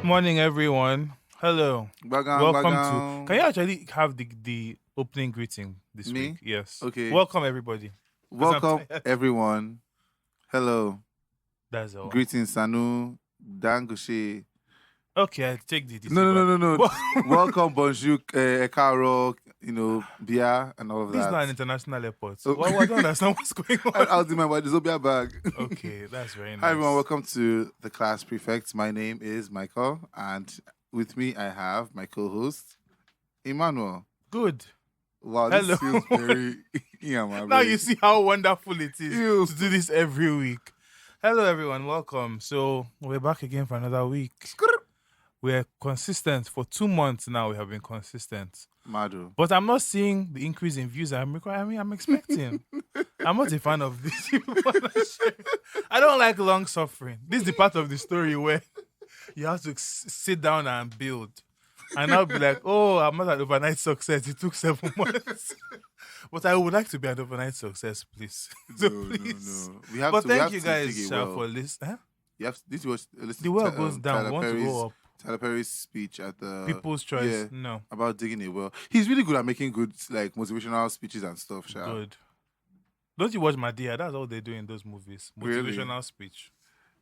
Morning, everyone. Hello. Bagang, Welcome to. Can you bagang. actually have the opening greeting this week? Me? Yes. Okay. Welcome, everybody. Because I'm Welcome, tired. everyone. Hello. That's all. Greetings, Sanu. Dangushi. Okay, I take the No, no, no, no, no. Well, Welcome, bonjour, Ekaro, Bia, and all of this is that. not an international airport. Oh. Well, I don't understand what's going I on. was in my Wadizobia bag. Okay, that's very nice. Hi, everyone. Welcome to the Class Prefect. My name is Michael, and with me, I have my co-host, Emmanuel. Good. Wow, Hello. this feels very... Now you see how wonderful it is Ew. to do this every week. Hello, everyone. Welcome. So we're back again for another week. We're consistent for 2 months now. We have been consistent, Madu. but I'm not seeing the increase in views I'm expecting. I'm not a fan of this. I don't like long suffering. This is the part of the story where you have to sit down and build. And I'll be like, oh, I'm not an overnight success. It took 7 months. But I would like to be an overnight success, please. So please. No. We have But to, we thank have you to guys dig a well. for listening. Huh? You have to, this was listen The to well goes down. Tyler We want to Perry's, go up. Tyler Perry's speech at the People's choice. yeah, No. about digging a well. He's really good at making good motivational speeches and stuff. Sha. Good. Don't you watch Madea? That's all they do in those movies. Really? Motivational speech.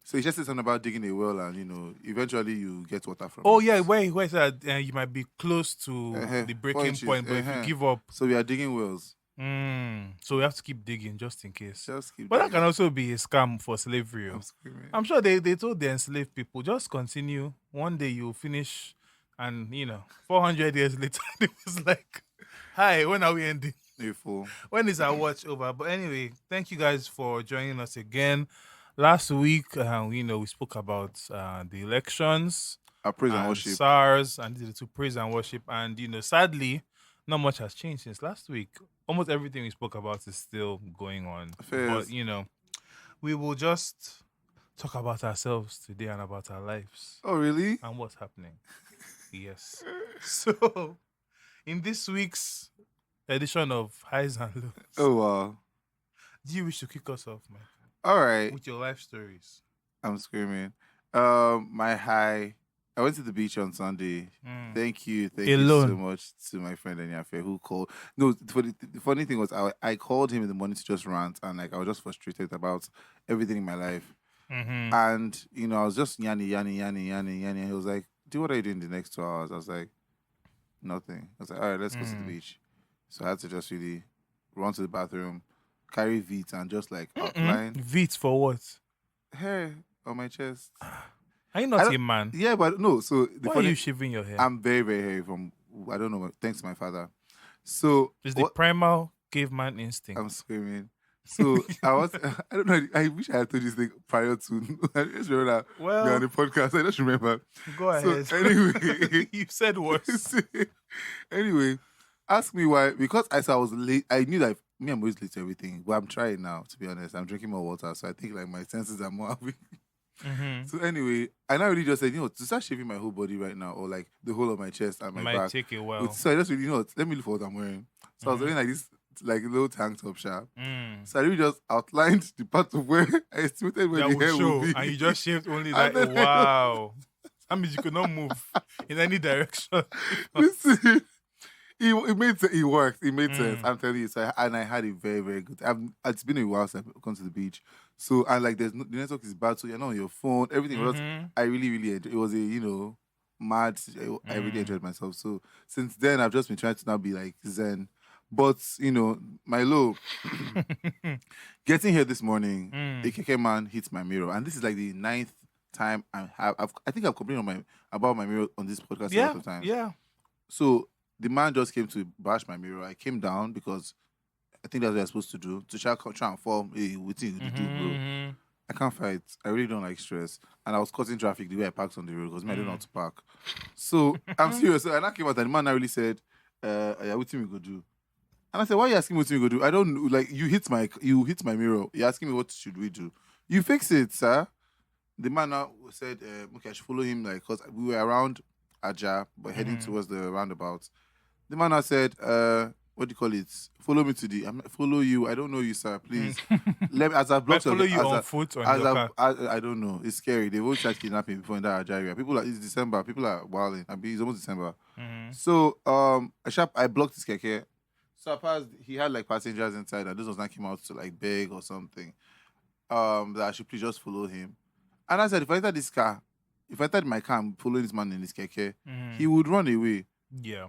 So he just said something about digging a well and eventually you get water from Oh it. yeah, wait. You might be close to the 4 breaking inches, point, but if you give up, So we are digging wells. so we have to keep digging just in case. Just keep But that digging. can also be a scam for slavery. I'm screaming. I'm sure they told the enslaved people, just continue. One day you'll finish, and 400 years later, it was like, hi, when are we ending? You fool. When is our watch over? But anyway, thank you guys for joining us again. Last week, we spoke about the elections, Our praise and worship. SARS, and the two praise and worship. And sadly, not much has changed since last week. Almost everything we spoke about is still going on. Affairs. But we will just talk about ourselves today and about our lives Oh really? and what's happening. Yes. So, in this week's edition of Highs and Lows, Oh wow. do you wish to kick us off, Mike, All right. with your life stories? I'm screaming. My high. I went to the beach on Sunday. Thank you Alone. so much to my friend Enyafe who called. No, the funny thing was I called him in the morning to just rant and I was just frustrated about everything in my life. Mm-hmm. And I was just yanny. And he was like, "Do what are you doing the next 2 hours?" I was like, "Nothing." I was like, "All right, let's go to the beach." So I had to just really run to the bathroom, carry Veet, and just like outline Veet for what? hair on my chest. Are you I not don't- a man? Yeah, but no. So the Why are funny, you shaving your hair? I'm very, very hairy from, I don't know, thanks to my father. So, It's the primal caveman instinct. I'm screaming. So, I don't know, I wish I had told this thing prior to, I just remember that Well- we're on the podcast, I just remember. Go ahead. So, anyway. You said worse. Anyway, ask me why, because I said I was late, I knew that I'm always late to everything, but I'm trying now, to be honest. I'm drinking more water, so I think like my senses are more awake. Mm-hmm. So anyway, I now really just said, to start shaving my whole body right now, or like the whole of my chest and my Might back. take a while. So I just really, let me look for what I'm wearing. So I was wearing like this, like little tank top sharp. So I really just outlined the part of where I estimated where That the would hair show, would be. and you just shaved only And that. then- Wow. That means you could not move in any direction. Listen, it made sense. It worked. It made sense. Mm. I'm telling you. So I had a very, very good. It's been a while since I've gone to the beach. So and like the network is bad, so you're not on your phone. Everything was. Mhm. I really, really enjoyed. It was a mad. I really enjoyed myself. So since then, I've just been trying to now be like zen. But my low. Getting here this morning, Mm. a KK man hit my mirror, and this is like the 9th time I think I've complained about my mirror on this podcast a lot of times. Yeah. So the man just came to bash my mirror. I came down because I think that's what I'm supposed to do. To try and form a what you do, bro. Mhm. I can't fight. I really don't like stress. And I was causing traffic the way I parked on the road because I don't know how to park. So I'm serious. So, and I came out and the man now really said, yeah, what we go do? And I said, why are you asking me what we go do? I don't know. Like you hit my mirror. You're asking me what should we do? You fix it, sir. The man now said, okay, I should follow him, like, because we were around Aja, but heading towards the roundabout. The man now said, what do you call it? Follow me to the. Follow you. I don't know you, sir. Please. Let me as I I blocked follow you as on I, foot on as your I, car. I don't know. It's scary. They will try kidnapping before in that area. People are. It's December. People are wilding. I mean, it's almost December. Mhm. So I blocked his keke. So I passed. He had like passengers inside, and this was not came out to like beg or something. That I should please just follow him. And I said, if I enter this car, if I entered my car and follow this man in his keke, Mhm. he would run away. Yeah.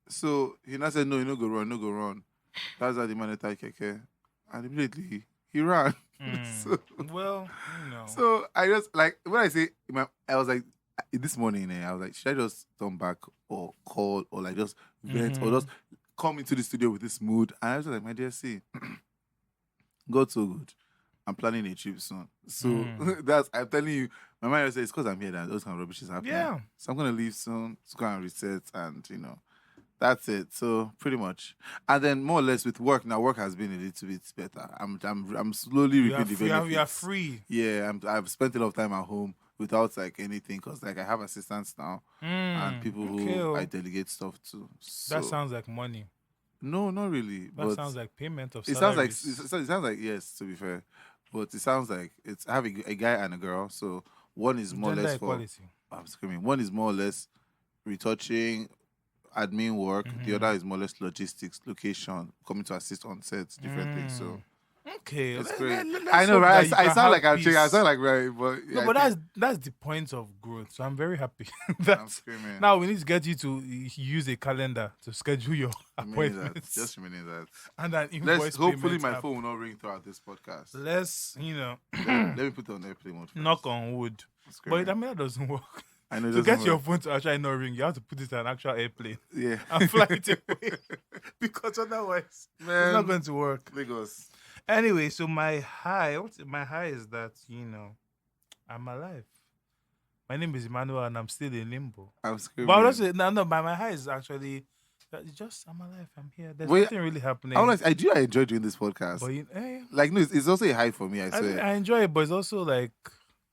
So he now said, no, you no go run, no go run. That's how the man entered keke. And immediately he ran. so, Well, you know. so I just like when I say I was like this morning, I was like, should I just turn back or call or like just vent or just come into the studio with this mood? And I was like, my dear, see, God's so good. I'm planning a trip soon. So that's I'm telling you, my mind says it's because I'm here that those kind of rubbish is happening. Yeah. So I'm gonna leave soon, to go and reset and that's it. So pretty much. And then more or less with work, now work has been a little bit better. I'm slowly You are reaping the free. benefits. You are free. Yeah, I've spent a lot of time at home without like anything because like I have assistants now and people who I delegate stuff to. So, That sounds like money. no, not really. That but sounds like payment of it salaries. sounds like yes, to be fair, but it sounds like it's I have a guy and a girl. So one is more or Gender less for equality. I'm screaming. One is more or less retouching admin work. The other is more or less logistics, location, coming to assist on sets, different things. So Okay, it's let- great. let- let's I know, hope right? that you I can sound have like I'm peace. changing. I sound like right, but No, yeah, but I think that's the point of growth. So I'm very happy. I'm That's screaming. now we need to get you to use a calendar to schedule your Remaining that. appointments Just remaining that. and an invoice. Let's hopefully payment my app. phone will not ring throughout this podcast. Let's Let me put it on airplane mode. First. knock on wood. I'm screaming. But I mean that doesn't work. I know it To doesn't get your work. phone to actually not ring, you have to put it on an actual airplane Yeah. and fly it away because otherwise it's Man, not going to work. Lagos. Anyway, so my high is that I'm alive. My name is Emmanuel and I'm still in limbo. I'm screaming. But I would also no, my high is actually that it's just I'm alive. I'm here. There's Wait, nothing really happening. I enjoy doing this podcast. But Like, no, it's also a high for me, I swear. I enjoy it, but it's also like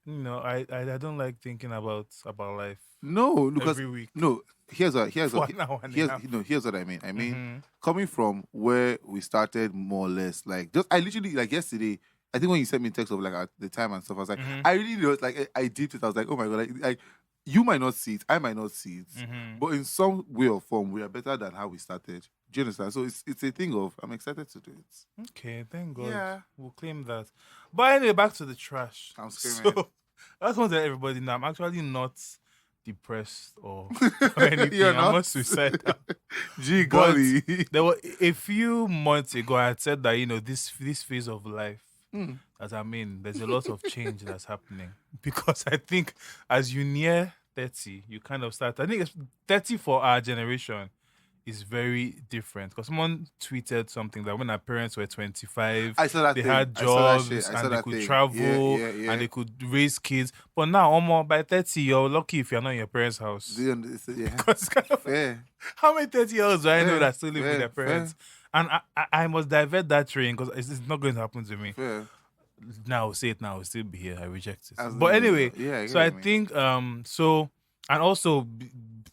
I don't like thinking about life No, because every week. no, here's what For an hour and a half. here's what I mean. I mean, Mhm. coming from where we started, more or less, like just I literally like yesterday. I think when you sent me text of like at the time and stuff, I was like, Mhm. I really know, like I did it. I was like, oh my god, like you might not see it, I might not see it, Mhm. but in some way or form, we are better than how we started. Do you understand? So it's a thing of I'm excited to do it. Okay, thank God. Yeah. We'll claim that. But anyway, back to the trash. I'm screaming. So I just want to tell everybody now I'm actually not depressed or anything. You're I'm not? not suicidal. Gee, But golly. there were a few months ago I had said that this phase of life Mm. that I'm in, there's a lot of change that's happening. Because I think as you near 30, you kind of start I think it's 30 for our generation is very different. Because someone tweeted something that when our parents were 25, I saw that they thing. had I saw that jobs shit. I saw and they that could thing. travel Yeah. and they could raise kids. But now, almost by 30, you're lucky if you're not in your parents' house. Do you understand? Yeah. 'Cause it's kind of, Fair. how many 30-year-olds do I know Fair, that still live with fair, their parents? And I must divert that train because it's not going to happen to me. Fair. Now, say it now, I'll still be here. I reject it. Absolutely. But anyway, Yeah, I so get I what you mean. think so, and also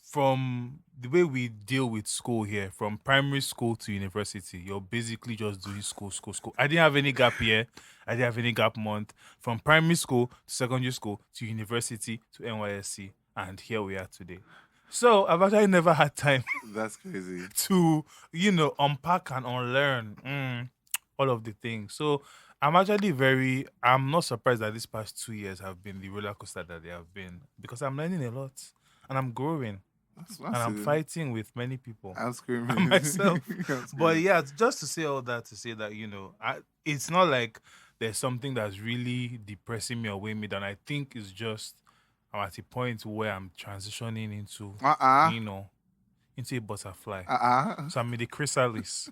from the way we deal with school here, from primary school to university, you're basically just doing school. I didn't have any gap year. I didn't have any gap month. From primary school to secondary school to university to NYSC, and here we are today. So I've actually never had time That's crazy. to unpack and unlearn all of the things. So I'm not surprised that these past 2 years have been the roller coaster that they have been because I'm learning a lot and I'm growing and I'm fighting with many people I'm screaming. and myself. I'm screaming. But yeah, just to say all that, to say that it's not like there's something that's really depressing me or weighing me down. I think it's just I'm at a point where I'm transitioning into into a butterfly. So I'm in the chrysalis.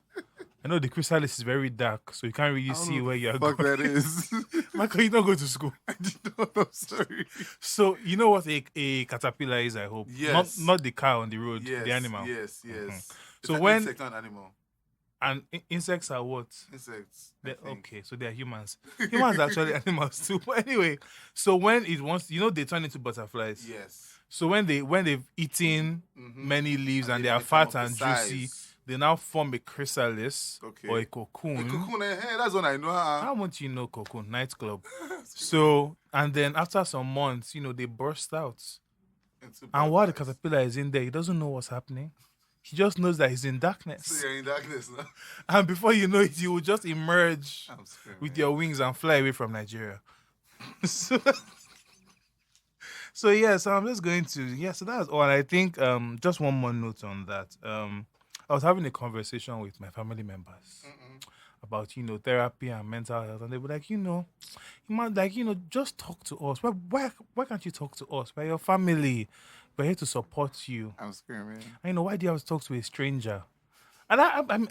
I know the chrysalis is very dark, so you can't really see where you're Fuck going. that is. Michael, you don't go to school. I did not know. Sorry. So you know what a caterpillar is, I hope. Yes. Not the car on the road, Yes. the animal. Yes. Mhm. It's So an when insect, not an animal. and insects are what? Insects. I think. Okay, so they're humans. Humans are actually animals too. But anyway, so when it wants, they turn into butterflies. Yes. So when they've eaten Mhm. many leaves and they they are become fat of and the juicy, size. they now form a chrysalis Okay. or a cocoon. Cocoon, that's what I know. How much you know cocoon? Nightclub. So, and then after some months, they burst out. And while the caterpillar is in there, he doesn't know what's happening. He just knows that he's in darkness. So you're in darkness now. And before you know it, you will just emerge I'm scared, with man. your wings and fly away from Nigeria. So yeah, so I'm just going to so that's all. And I think just one more note on that. I was having a conversation with my family members about therapy and mental health, and they were like, you might just talk to us. Why can't you talk to us? We're your family. We're here to support you. I'm scared, man. And why do you have to talk to a stranger? And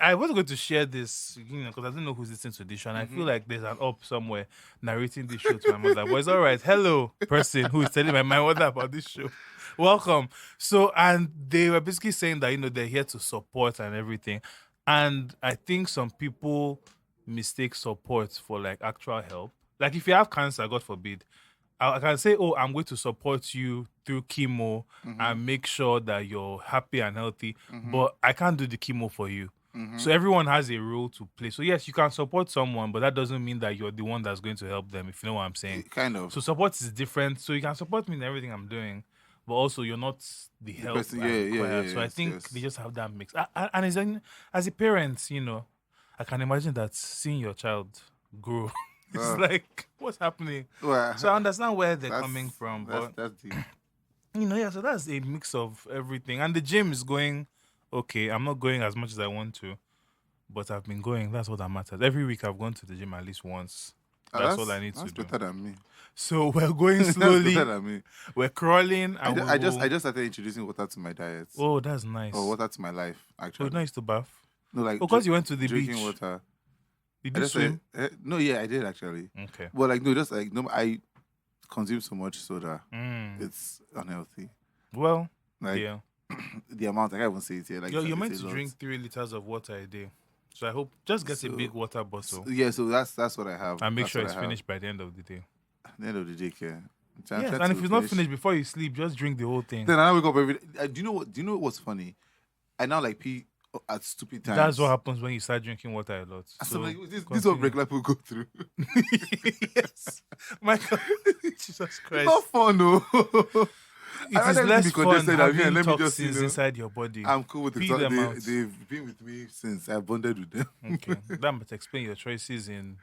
I wasn't going to share this, because I don't know who's listening to this show. And I feel like there's an up somewhere narrating this show to my mother. But it's all right. Hello, person who is telling my mother about this show. Welcome. So, and they were basically saying that, they're here to support and everything. And I think some people mistake support for like actual help. Like if you have cancer, God forbid, I can say, oh, I'm going to support you through chemo and make sure that you're happy and healthy, but I can't do the chemo for you. So everyone has a role to play. So yes, you can support someone, but that doesn't mean that you're the one that's going to help them, if you know what I'm saying. Kind of. So support is different. So you can support me in everything I'm doing, but also you're not the help person- I yeah, require. yeah, So I yes, think yes. they just have that mix. And as a parent, I can imagine that seeing your child grow. It's like, what's happening? Well, So I understand where they're that's- coming from, That's, but that's deep. so that's a mix of everything. And the gym is going okay. I'm not going as much as I want to, but I've been going. That's what that matters. Every week I've gone to the gym at least once. That's all I need to That's do. better than me. So we're going That's slowly. better than me. We're crawling. I, And ju- we I just will- I just started introducing water to my diet. Oh, that's nice. Or water to my life, So actually. you don't used to bath? No, like Because you went to the drinking beach. water. Did I you just swim? no, yeah, I did actually. Okay. But like no, just like no, I consume so much soda. Mm. It's unhealthy. Well, Like yeah. the amount, I can't even say it here. Like You're it's meant a to lot. drink 3 liters of water a day. So I hope just get a So- big water bottle Yeah, so that's what I have. and make That's sure what it's I have. finished by the end of the day. At the end of the day, yeah. Yes, and if it's not finished before you sleep, just drink the whole thing. then I wake up every day. Do you know what's funny? I now like pee at stupid times. That's what happens when you start drinking water a lot. So So like, this is continue. what regular people go through. Yes. My God. Jesus Christ. Not fun, no. It I is rather less be fun congested than here. having Let me just, toxins inside your body. I'm cool with Pee it. them out. They've been with me since I bonded with them. Okay. That might explain your choices in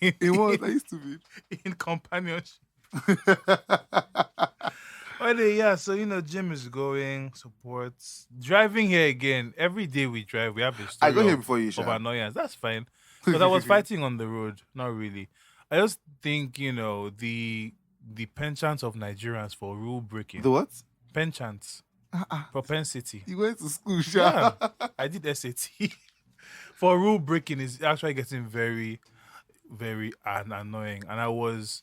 It was. I used to be. in companionship. So gym is going, supports. Driving here again. Every day we drive, we have a story I got here of- before you, of Sha. annoyance. That's fine. But I was fighting on the road. Not really. I just think, the penchant of Nigerians for rule breaking. The what? Penchant. Propensity. You went to school, Sha. Yeah, I did SAT. For rule breaking is actually getting very, very annoying. And I was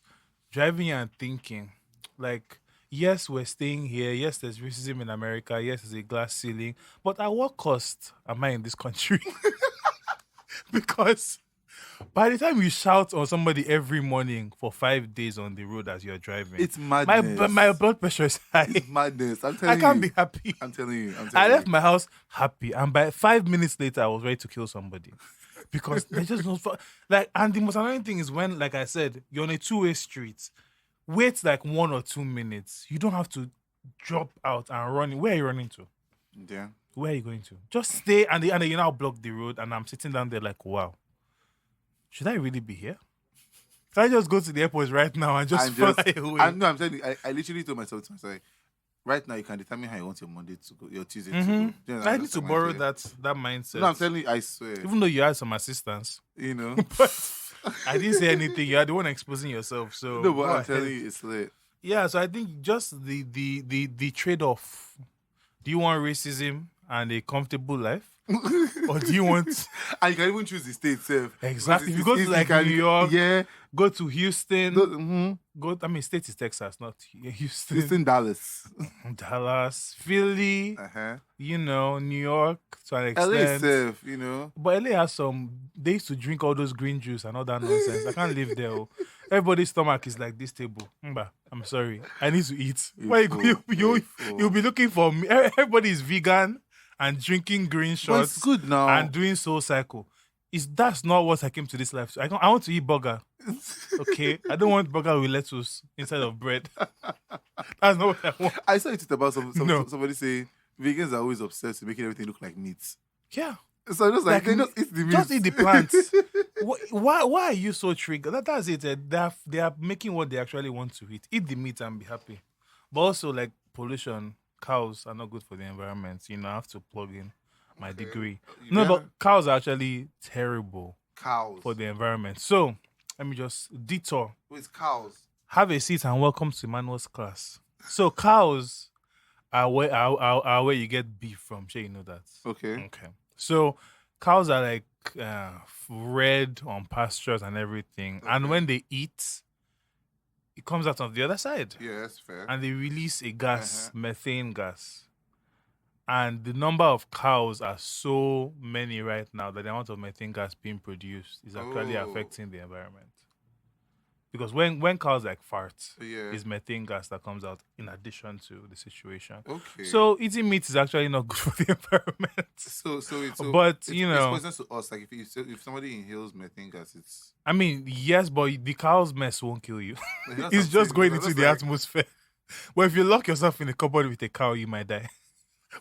driving and thinking, like, yes, we're staying here. Yes, there's racism in America. Yes, there's a glass ceiling. But at what cost am I in this country? Because by the time you shout on somebody every morning for 5 days on the road as you're driving, It's madness. my blood pressure is high. It's madness. I'm telling I can't you. be happy. I'm telling you. I'm I telling left you. my house happy, and by 5 minutes later, I was ready to kill somebody because they just don't like. And the most annoying thing is when, like I said, you're on a two-way street. Wait like 1 or 2 minutes. You don't have to drop out and run. Where are you running to? Yeah. Where are you going to? Just stay, and they now block the road, and I'm sitting down there like, wow, should I really be here? Can I just go to the airport right now and just fly away? I'm telling you, I literally told myself to myself, right now you can determine how you want your Monday to go, your Tuesday to go. Do you know, I that's need to like my borrow thing. that mindset. No, I'm telling you, I swear. Even though you had some assistance. You know. But I didn't say anything. You are the one exposing yourself. So No, but go I'm ahead. telling you, it's lit. Yeah, so I think just the trade-off. Do you want racism and a comfortable life? Or do you want And you can even choose the state itself. exactly? If you Because go to it's like easy, New York, yeah. go to Houston, Mm-hmm. I mean state is Texas, not Houston, It's in Dallas. Dallas, Philly, Uh-huh. New York to an LA extent. itself, you know. But LA has they used to drink all those green juice and all that nonsense. I can't live there. Oh. Everybody's stomach is like this table. I'm sorry. I need to eat. Why full. you'll be looking for me. Everybody is vegan and drinking green But shots it's good now. and doing Soul Cycle. That's not what I came to this life. I want to eat burger. Okay, I don't want burger with lettuce instead of bread. That's not what I want. I saw it about No. somebody saying vegans are always obsessed with making everything look like meat. Yeah, So just like, they Like, just eat the meat. just eat the plants. Why are you so triggered? That's it. They are making what they actually want to eat. Eat the meat and be happy. But also, like pollution, cows are not good for the environment. You know, I have to plug in my degree. No, Yeah. but cows are actually terrible Cows. for the environment. So let me just detour. With cows. Have a seat and welcome to Emmanuel's class. So cows are where you get beef from. Sure, you know that. Okay. Okay. So cows are like red on pastures and everything. And when they eat, it comes out on the other side. Yeah, that's fair. And they release a gas, methane gas. And the number of cows are so many right now that the amount of methane gas being produced is actually Oh. affecting the environment. Because when cows like fart, Yeah. it's methane gas that comes out in addition to the situation. Okay. So eating meat is actually not good for the environment. But, it's, you know- it's poisonous to us. Like if somebody inhales methane gas, it's I mean, yes, but the cow's mess won't kill you. That's what It's I'm just saying, going because into I'm the just atmosphere. But if you lock yourself in a cupboard with a cow, you might die.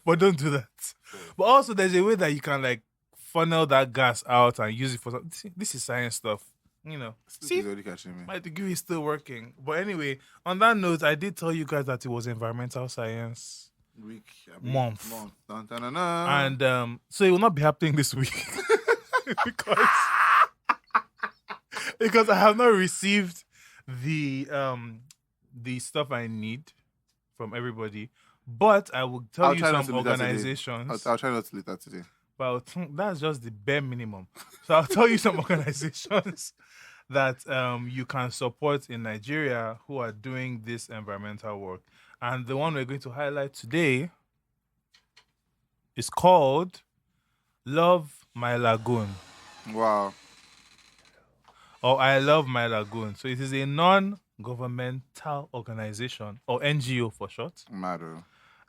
But don't do that. But also, there's a way that you can like funnel that gas out and use it for something. See, this is science stuff. You know. This See, is already catching me. my degree is still working. But anyway, on that note, I did tell you guys that it was environmental science. Week, Month. Dun, dun, dun, dun. And so it will not be happening this week. because I have not received the stuff I need from everybody. But I will tell I'll you try not some to leave that today. organizations. I'll try not to leave that today. But that's just the bare minimum. So I'll tell you some organizations that you can support in Nigeria who are doing this environmental work. And the one we're going to highlight today is called Love My Lagoon, Wow. or I Love My Lagoon. So it is a non-governmental organization, or NGO for short. Matter.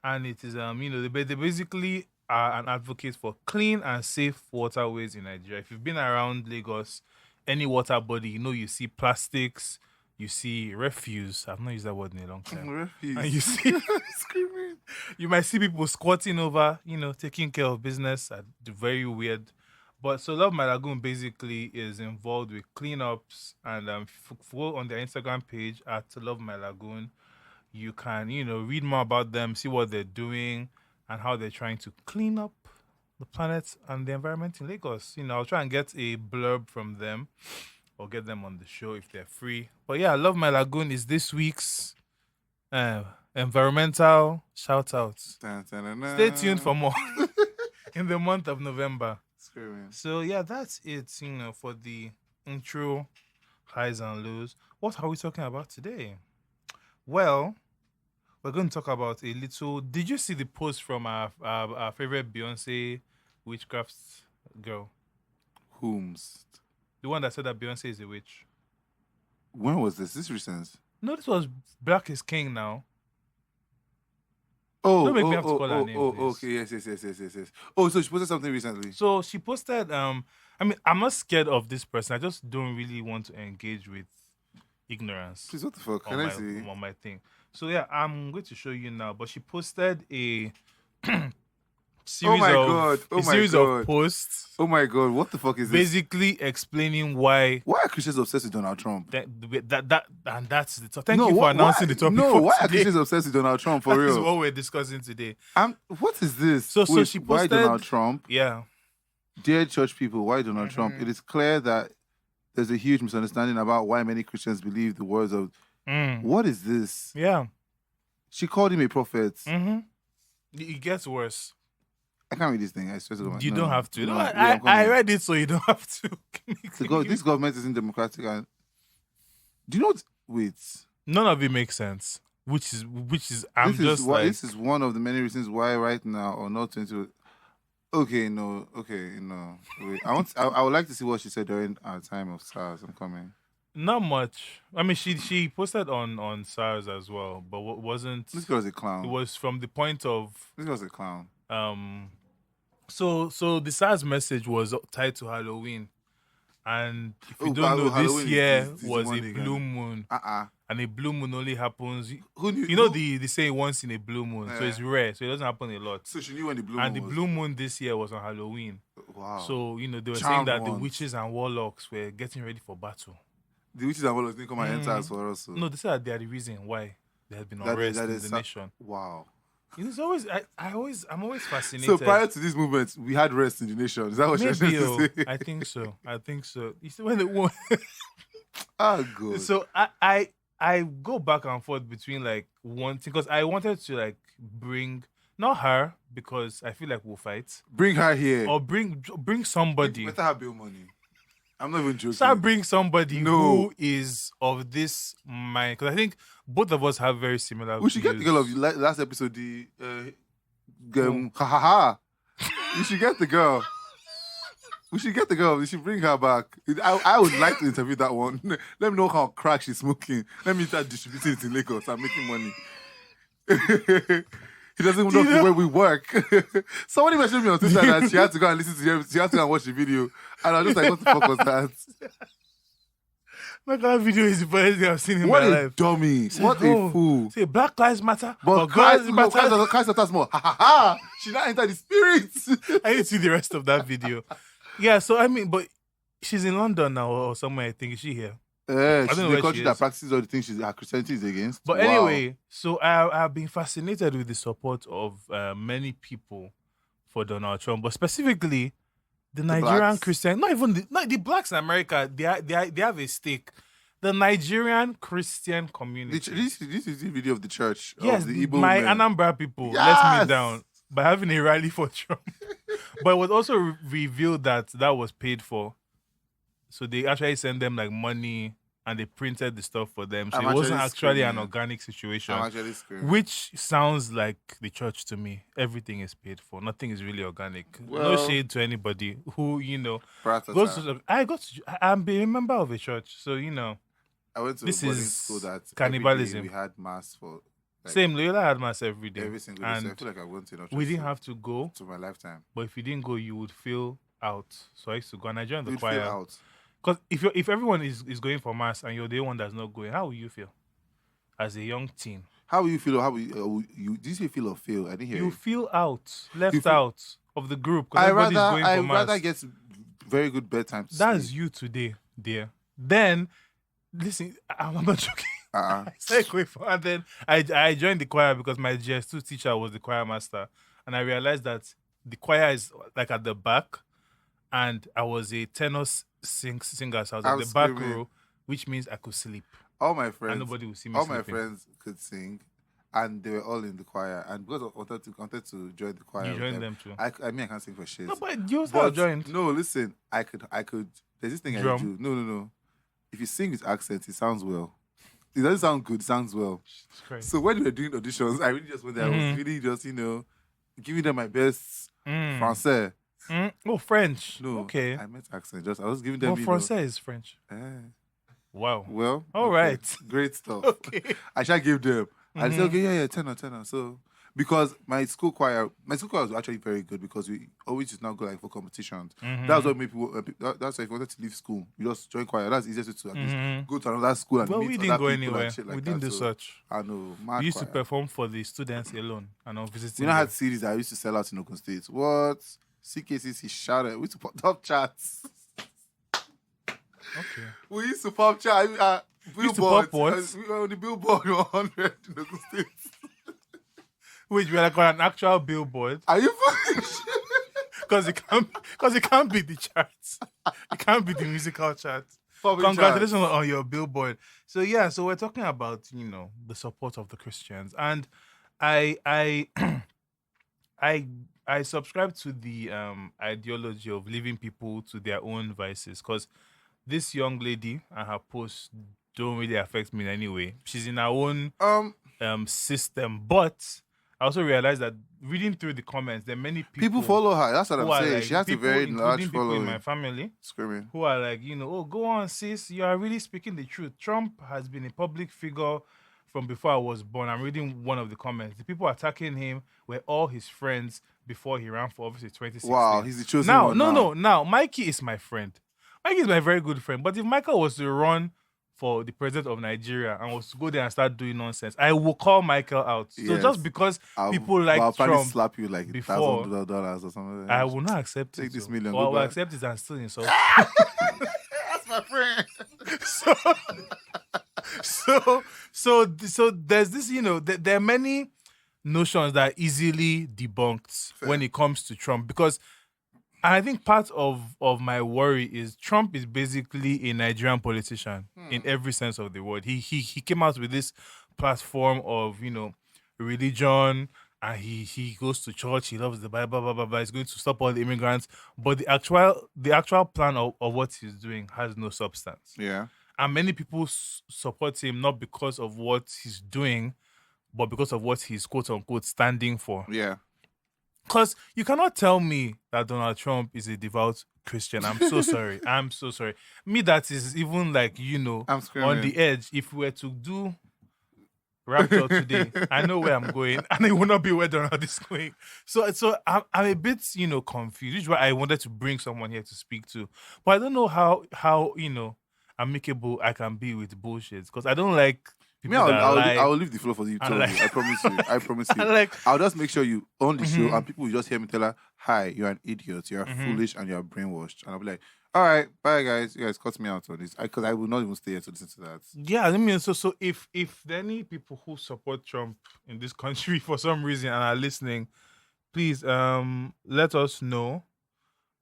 And it is they basically are an advocate for clean and safe waterways in Nigeria. If you've been around Lagos, any water body, you see plastics, you see refuse. I've not used that word in a long time. Refuse. And you see, Screaming. you might see people squatting over, taking care of business. Very weird. But so Love My Lagoon basically is involved with cleanups, and follow on their Instagram page at Love My Lagoon. You can, read more about them, see what they're doing, and how they're trying to clean up the planet and the environment in Lagos. I'll try and get a blurb from them or get them on the show if they're free. But yeah, Love My Lagoon is this week's environmental shout outs. Dun, dun, dun, dun. Stay tuned for more in the month of November. Screaming. So yeah, that's it, for the intro, highs and lows. What are we talking about today? Well, we're going to talk about a little. Did you see the post from our favorite Beyonce witchcraft girl? Whomst. The one that said that Beyonce is a witch. When was this? This recent? No, this was Black is King now. Oh, Don't make me have to call her name, please. okay, yes. Oh, so she posted something recently. So she posted. I'm not scared of this person. I just don't really want to engage with ignorance. Please, what the fuck? Can on I my, see? on my thing. So yeah, I'm going to show you now. But she posted a series my of God. Oh a my series God. of posts Oh my god, what the fuck is this? basically explaining why Why are Christians obsessed with Donald Trump? that and that's the topic. Thank you for announcing the topic. No, for why are today. Christians obsessed with Donald Trump for That is real? what we're discussing today. What is this? So Wait, she why posted- Donald Trump? Yeah. Dear church people, why Donald Trump? It is clear that there's a huge misunderstanding about why many Christians believe the words of what is this? Yeah. She called him a prophet. Mm-hmm. It gets worse. I can't read this thing. I swear to God. You No, don't have to. no, No, wait, I I'm coming. read it, so you don't have to. This government isn't democratic. And do you know what? Wait. None of it makes sense. Which is I'm this just is why like this is one of the many reasons why right now or not into. Okay, no. Wait, I would like to see what she said during our time of SARS. I'm coming. not much. I mean, she posted on SARS as well, but what wasn't. This girl is a It clown. was from the point of This girl's a clown. So the SARS message was tied to Halloween, and if you Oh, don't know, this Halloween year is was one a again. blue moon, Uh-uh. and a blue moon only happens. Who knew? You know who- they say once in a blue moon, so Yeah. it's rare, so it doesn't happen a lot. So she knew when the blue And moon the was. blue moon this year was on Halloween, Wow. so they were saying Charmed that the ones. witches and warlocks were getting ready for battle. The witches and warlocks didn't come and enter Mm. us for us. So. No, they said that they are the reason why there had been That- unrest that in is the sa- nation. Wow. It's always I'm always fascinated. So prior to this movement, we had rest in the nation. Is that what you're Maybe trying to say? I think so. I think so. You see when it won. Ah, good. So I go back and forth between like wanting, because I wanted to like bring not her because I feel like we'll fight, Bring her here. or bring somebody. Better have bill money. I'm not even joking. Start bring somebody No. who is of this mind, because I think both of us have very similar. We should get the views. girl of last episode. Ha ha ha. You should get the girl. We should get the girl. We should bring her back. I would like to interview that one. Let me know how crack she's smoking. Let me start distributing it in Lagos and making money. He doesn't even know where we work. Somebody messaged me on Twitter that she had to go and listen to him. She had to go and watch the video. And I was just like, what the fuck was that? Like, that video is the best thing I've seen in What my a life. dummy. Say, What oh, a fool. Say Black Lives Matter, But but Christ, girls matter. Christ matters more. Ha ha ha. She now entered the spirit. I need to see the rest of that video. Yeah, so I mean, but she's in London now or somewhere. I think, is she here? She's don't know the where she country that is. practices all the things her Christianity is against. But Wow. anyway, so I've been fascinated with the support of many people for Donald Trump, but specifically the Nigerian blacks. Christian, not the blacks in America. They have a stake. The Nigerian Christian community. This is the video of the church. Yes, of the Igbo my men. Anambra people let Yes! me down by having a rally for Trump. But it was also revealed that was paid for. So they actually sent them like money and they printed the stuff for them. So I'm it wasn't actually actually an screaming. organic situation. I'm actually screaming. Which sounds like the church to me. Everything is paid for. Nothing is really organic. No Well- shade to anybody who, Pratata. goes to. I'm a member of a church. So, I went to this a boarding is school that cannibalism. every day we had mass for like, same, Loyola had mass every day. every single day. So I And feel like I went to enough we church didn't have to go. to my lifetime. But if you didn't go, you would feel out. So I used to go and I joined the You'd feel choir. out. Because if everyone is going for mass and you're the one that's not going, how will you feel as a young teen? How will you feel? How will you did you say feel or feel? I didn't hear You you. feel out, left You feel- out of the group. 'Cause I everybody's rather going I for rather mass. get very good bedtime. To That's sleep. you today, dear. Then, listen, I'm not joking. Uh-uh. I started going for, and then I joined the choir because my GS2 teacher was the choir master, and I realized that the choir is like at the back, and I was a tenor singer, so I was I at was the back screaming. row, which means I could sleep, All my and friends, nobody would see me all sleeping. my friends could sing, and they were all in the choir. And because I wanted to join the choir, You with joined them too. I mean, I can't sing for shit. No, but you also But joined. no, listen, I could. There's this thing I Drum. do. No. If you sing with accent, it sounds well. It doesn't sound good. It sounds well. It's crazy. So when we were doing auditions, I really just went there. I Mhm. was really just giving them my best Mm. français. Oh, French. No, okay. I meant accent. I was giving them. Well, Francais is French. Wow. Well, All okay, right. great stuff. Okay. I shall give them. I said, Mhm. okay, yeah, tenor. So because my school choir was actually very good because we always just now go like for competitions. Mhm. That's what made people. That's why if you wanted to leave school, you just join choir. That's the easiest way to at least Mhm. go to another school and Well, meet we other didn't go people and anywhere. shit like We didn't that. do So, such. I know. Mad We used to choir. perform for the students alone and on visiting. We now them. had CDs that I used to sell out in Ogun State. What? CKCC shouted. We used to pop top chats. Okay. We used to pop chat. used to pop Billboards. what? We were on the billboard 100 in Ogun State. Wait, we're like on an actual billboard Are you fucking because it can't be the charts. It can't be the musical charts. Public Congratulations chat. on your billboard. So yeah, so we're talking about the support of the Christians, and I I subscribe to the ideology of leaving people to their own vices, because this young lady and her posts don't really affect me in any way. She's in her own system, but I also realized that reading through the comments, there are many People follow her. That's what who I'm are saying. like, She has a people, very including large people in following. my family, Screaming. who are like, oh, go on, sis, you are really speaking the truth. Trump has been a public figure from before I was born. I'm reading one of the comments. The people attacking him were all his friends before he ran for office in 2016. Wow, he's the chosen Now, one. now, Mikey is my friend. Mikey is my very good friend. But if Michael was to run for the president of Nigeria and was to go there and start doing nonsense, I will call Michael out. So Yes. just because people like I'll probably Trump, slap you like before, $1,000 or something. I will not accept Take it. this so. million, Or I go will back. accept it and still insult. That's my friend. So there's this, there are many notions that are easily debunked when it comes to Trump, because and I think part of my worry is Trump is basically a Nigerian politician in every sense of the word. He came out with this platform of, religion, and he goes to church, he loves the Bible, blah, blah, blah. He's going to stop all the immigrants. But the actual plan of what he's doing has no substance. Yeah. And many people support him not because of what he's doing, but because of what he's quote unquote standing for. Yeah. Because you cannot tell me that Donald Trump is a devout Christian. I'm so sorry. I'm so sorry. Me, that is even like, I'm screaming. on the edge. If we were to do Rapture today, I know where I'm going, and it will not be where Donald is going. So I'm a bit, confused, which is why I wanted to bring someone here to speak to. But I don't know how amicable I can be with bullshit, because I don't like people that lie. I'll leave the floor for you. To like- I promise you. I promise you. Like, I'll just make sure you on the show and people will just hear me tell her, hi, you're an idiot, you're foolish, and you're brainwashed. And I'll be like, all right, bye guys. You guys cut me out on this. Because I will not even stay here to listen to that. yeah, I mean, so if there are any people who support Trump in this country for some reason and are listening, please let us know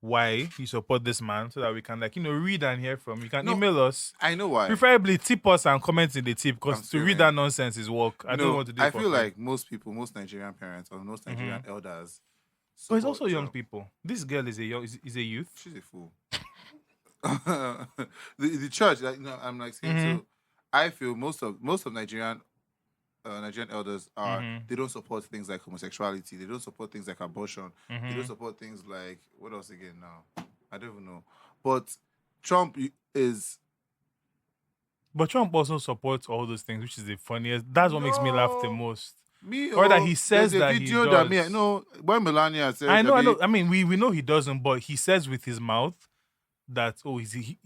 why you support this man, so that we can read and hear from. You can email us. I know why. Preferably tip us and comment in the tip, because I'm to serious. read that nonsense is work. I don't want to do it I for feel free. like most people, most Nigerian parents or most Nigerian elders. Oh, it's support also young Trump. people. This girl is is a youth. She's a fool. the church, I'm like saying, so I feel most of Nigerian elders are they don't support things like homosexuality, they don't support things like abortion, they don't support things like what else again now? I don't even know. But Trump is But Trump also supports all those things, which is the funniest. That's what makes me laugh the most. me Or that he says there's a that he video that does. me I know when Melania said I know. that I mean, we know he doesn't, but he says with his mouth that he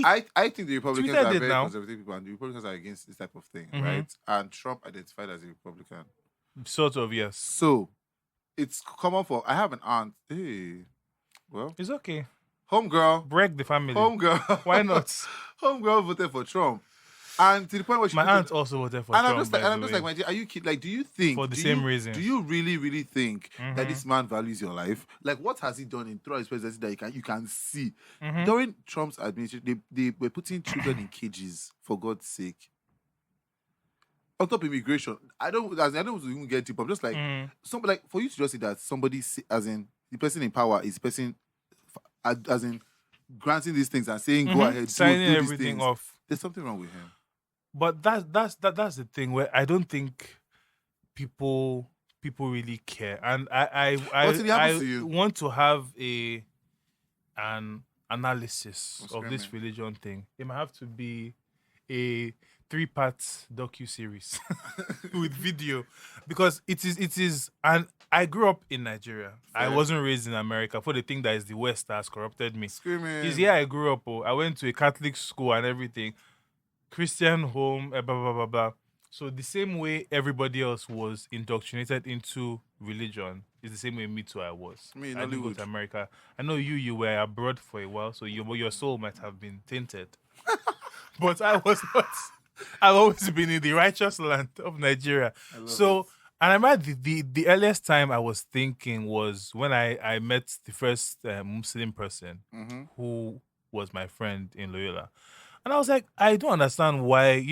I think the Republicans Tweeted are it very now. conservative people, and the Republicans are against this type of thing, Mhm. right? And Trump identified as a Republican. sort of, yes. So it's common for I have an aunt. Hey, well, It's okay. homegirl, Break the family. homegirl. Why not? Homegirl voted for Trump, and to the point where she My voted- aunt also voted for And I'm Trump. just like, by and I'm the just way. like, my dear, are you kidding? Like, do you think For the do same you- reasons. Do you really, really think Mhm. that this man values your life? Like, what has he done in throughout his presidency that you can see? Mhm. During Trump's administration, they were putting children in cages for God's sake. On top of immigration, I don't want to even get deep. I'm just like, Mhm. like for you to just say that somebody, as in the person in power, is the person, as in granting these things and saying go Mhm. ahead, Signing do these everything things. off. There's something wrong with him. But that's the thing where I don't think people really care, and What did it happen to you? want to have an analysis What's of this screaming? religion thing. It might have to be a 3-part docu-series with video, because it is and I grew up in Nigeria. I Fair. wasn't raised in America. For the thing that is the West that has corrupted me. Screaming. Is here I grew up. I went to a Catholic school and everything, Christian home, blah blah blah blah. So the same way everybody else was indoctrinated into religion is the same way me too I was. Me in I didn't go Hollywood. to America. I know you were abroad for a while, so your soul might have been tainted. But I was not. I've always been in the righteous land of Nigeria. So, and I remember the earliest time I was thinking was when I met the first Muslim person Mhm. who was my friend in Loyola. And I was like, I don't understand why,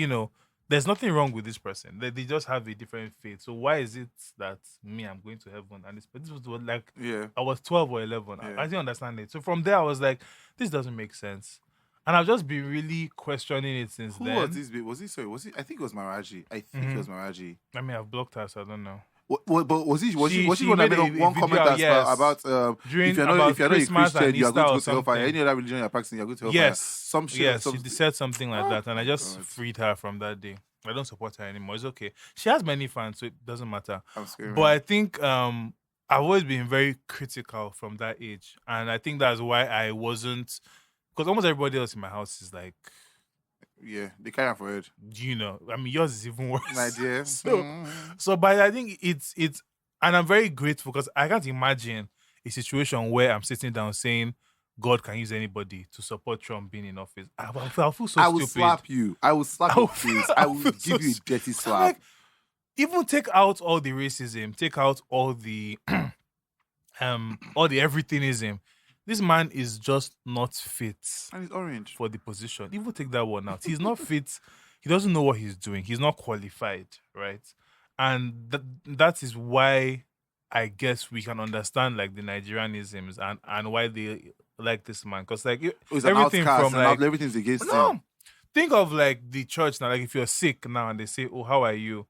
there's nothing wrong with this person. They just have a different faith. So why is it that me, I'm going to heaven? And this was like, Yeah. I was 12 or 11. Yeah. I didn't understand it. So from there, I was like, this doesn't make sense. And I've just been really questioning it since Who then. was this? Was he? Sorry, was he? I think it was Maraji. I think it was Maraji. I mean, I've blocked her, so I don't know. But was he? Was She- she? Was she she one that made made a one video, comment yes. about During if you're about not a Christmas Christian, and you are going to Easter go or to hellfire. something. Any other religion you're practicing, you're going to hellfire. Yes. Some shit. Yes, some, she said something like that, and I just God. freed her from that day. I don't support her anymore. It's okay. She has many fans, so it doesn't matter. I'm screaming. But I think I've always been very critical from that age, and I think that's why I wasn't, because almost everybody else in my house is like, yeah, they carry on for it. you know, I mean, yours is even worse. My dear. So, but I think it's, and I'm very grateful because I can't imagine a situation where I'm sitting down saying God can use anybody to support Trump being in office. I'll feel so I will stupid. slap you. I will slap your face. I will give you a dirty slap. Like, even take out all the racism, take out all the everythingism. This man is just not fit And it's orange. for the position. Even take that one out. He's not fit. He doesn't know what he's doing. He's not qualified, right? And that is why I guess we can understand like the Nigerianisms and why they like this man. Because like It's an everything outcast from and like everything's against no. him. Think of like the church now. Like if you're sick now and they say, "Oh, how are you?"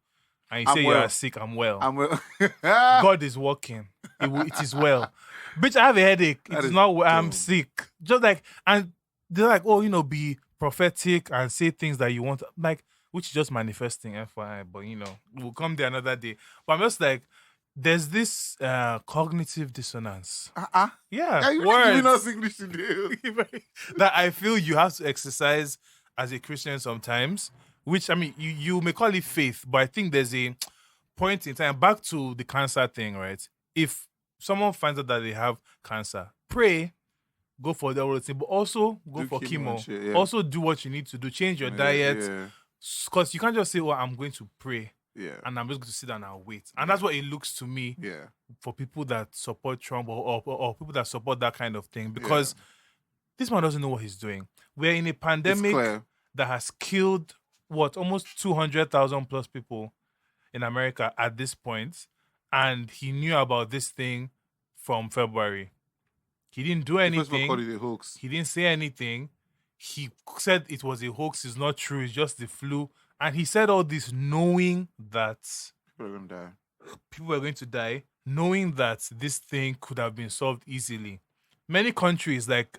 and you I'm say you well. are sick, I'm well. I'm well. God is working. It is well. Bitch, I have a headache. That It's is not. I'm dumb. sick. Just like, and they're like, oh, be prophetic and say things that you want, like, which is just manifesting, FYI. But we'll come there another day. But I'm just like, there's this cognitive dissonance. Yeah, Are you words giving us English today? that I feel you have to exercise as a Christian sometimes. Which I mean, you may call it faith, but I think there's a point in time. Back to the cancer thing, right? If someone finds out that they have cancer, pray, go for the other thing, but also go Do for chemo and chemo. shit, yeah. Also do what you need to do. Change your diet, Yeah. because you can't just say, "Well, I'm going to pray Yeah. and I'm just going to sit down and wait." And that's what it looks to me Yeah. for people that support Trump or people that support that kind of thing, because this man doesn't know what he's doing. We're in a It's pandemic clear. that has killed almost 200,000 plus people in America at this point, and he knew about this thing from February. He didn't do People call anything. it a hoax. He didn't say anything. He said it was a hoax. It's not true. It's just the flu. And he said all this knowing that People are gonna die. people were going to die, knowing that this thing could have been solved easily. Many countries like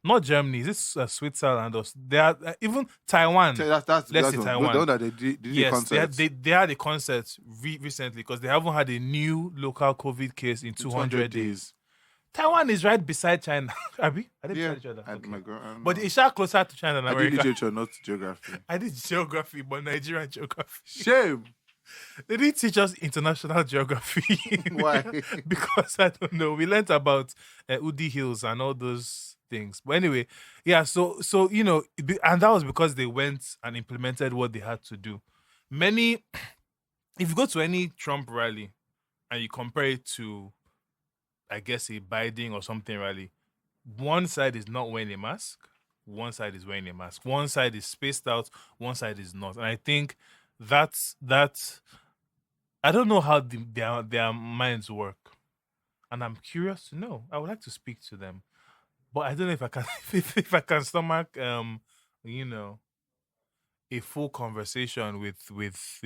not Germany, this Switzerland, or they are even Taiwan. So that's Let's say one. Taiwan. The one that they did the Yes, concert. they had a concert recently because they haven't had a new local COVID case in 200 days. Taiwan is right beside China. Abi? Are they beside each other? Okay. But it's far closer to China than I did America. literature, not geography. I did geography, but Nigerian geography. Shame. They didn't teach us international geography. Why? Because I don't know. We learned about Udi Hills and all those things. But anyway, yeah. So and that was because they went and implemented what they had to do. If you go to any Trump rally and you compare it to, I guess, a Biden or something rally, one side is not wearing a mask, one side is wearing a mask. One side is spaced out, one side is not. And I think that's I don't know how their minds work. And I'm curious to know. I would like to speak to them. But I don't know if I can if I can stomach a full conversation with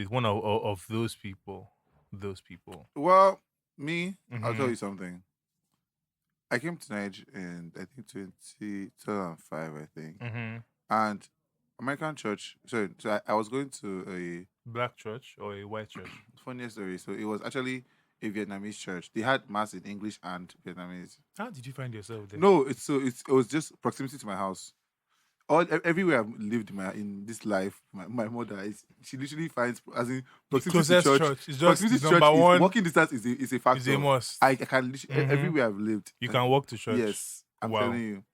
one of those people. Those people. Well, me, I'll tell Mhm. you something. I came to Nigeria in I think 2005, I think, Mm-hmm. and American church. So I was going to Black church or a white church? funniest story. So it was actually a Vietnamese church. They had mass in English and Vietnamese. How did you find yourself there? No, it was just proximity to my house. Everywhere I've lived in this life, my mother she literally finds as in The proximity closest to church is just proximity the to church number is, one. walking distance is a factor. Is a must. I can literally Mhm. everywhere I've lived. You can walk to church. Yes, I'm Wow. telling you.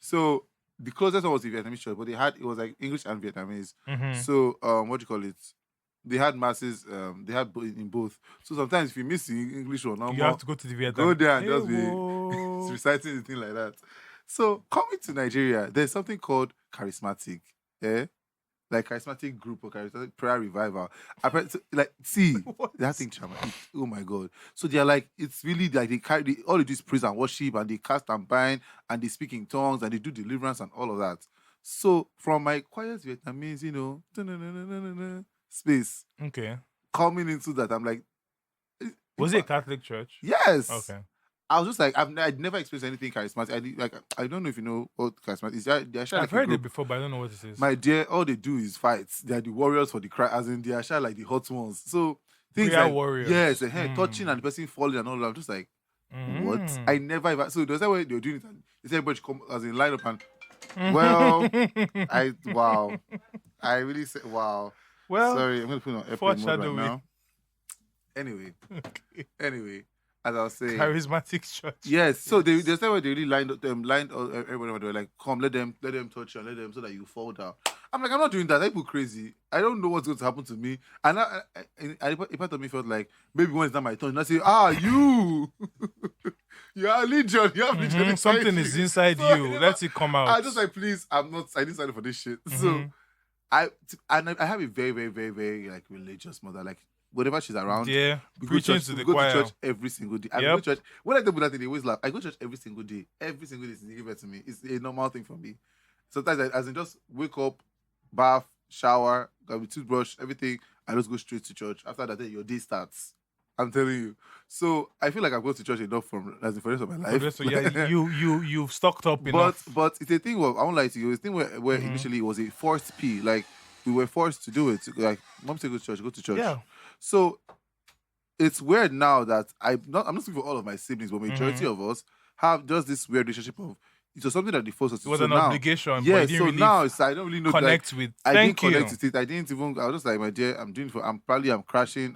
So the closest one was the Vietnamese church, but it was like English and Vietnamese. Mhm. So what do you call it? They had masses. They had in both. So sometimes if you miss the English one, You have to go to the Vietnam. go there and just be Hey-wo. reciting the thing like that. So coming to Nigeria, there's something called charismatic, like charismatic group or charismatic prayer revival. See What? that thing, Chama. Oh my god! So they're like, it's really like all they do is praise and worship, and they cast and bind, and they speak in tongues, and they do deliverance and all of that. So from my quiet Vietnamese, space Okay. coming into that, I'm like, Was it a Catholic church? yes. Okay. I was just like, I'd never experienced anything charismatic. I don't know if you know what charismatic is. They're actually I've like a heard it group. before, but I don't know what it is. My dear, all they do is fights. They are the warriors for the cry, as in they are actually like the hot ones. So things Prayer like warriors. yes, Mm. touching and the person falling and all that. I'm just like, what? Mm. I never ever. So there's that way they were doing it. And they said everybody should come as in line up and well, I really said wow. well, Sorry, I'm gonna put it on airplane mode right foreshadowing. now. Anyway, as I was saying, Charismatic church. yes. So there's that way they really lined everybody. They were like, come, let them touch you and let them so that you fall down. I'm like, I'm not doing that. I people crazy. I don't know what's going to happen to me. And a part of me felt like maybe when it's not my turn, and I say, you, you are legion. You have legion. inside Something you." is inside So, you. Let it come out. I just like, please, I didn't sign up for this shit. So I have a very, very, very, very like religious mother. Like whenever she's around, Yeah, we preaching go to to the we go choir. to church every single day. I go to church. When I tell people that, they always laugh. I go to church every single day since they give it to me. It's a normal thing for me. Sometimes as in just wake up, bath, shower, got my toothbrush, everything. I just go straight to church. After that, your day starts. I'm telling you. So I feel like I've gone to church enough for the rest of my life. So yeah, you've stocked up enough. But it's a thing where I won't lie to you. It's a thing where initially it was a forced P. Like we were forced to do it. Like mom said, go to church. Yeah. So it's weird now that I'm not speaking for all of my siblings, but majority of us have just this weird relationship of it was something that they forced us to. It was so an now, obligation. yeah. But you So didn't now really it's I don't really know. connect with. I didn't Thank you. connect with it. I didn't even. I was just like, my dear, I'm crashing.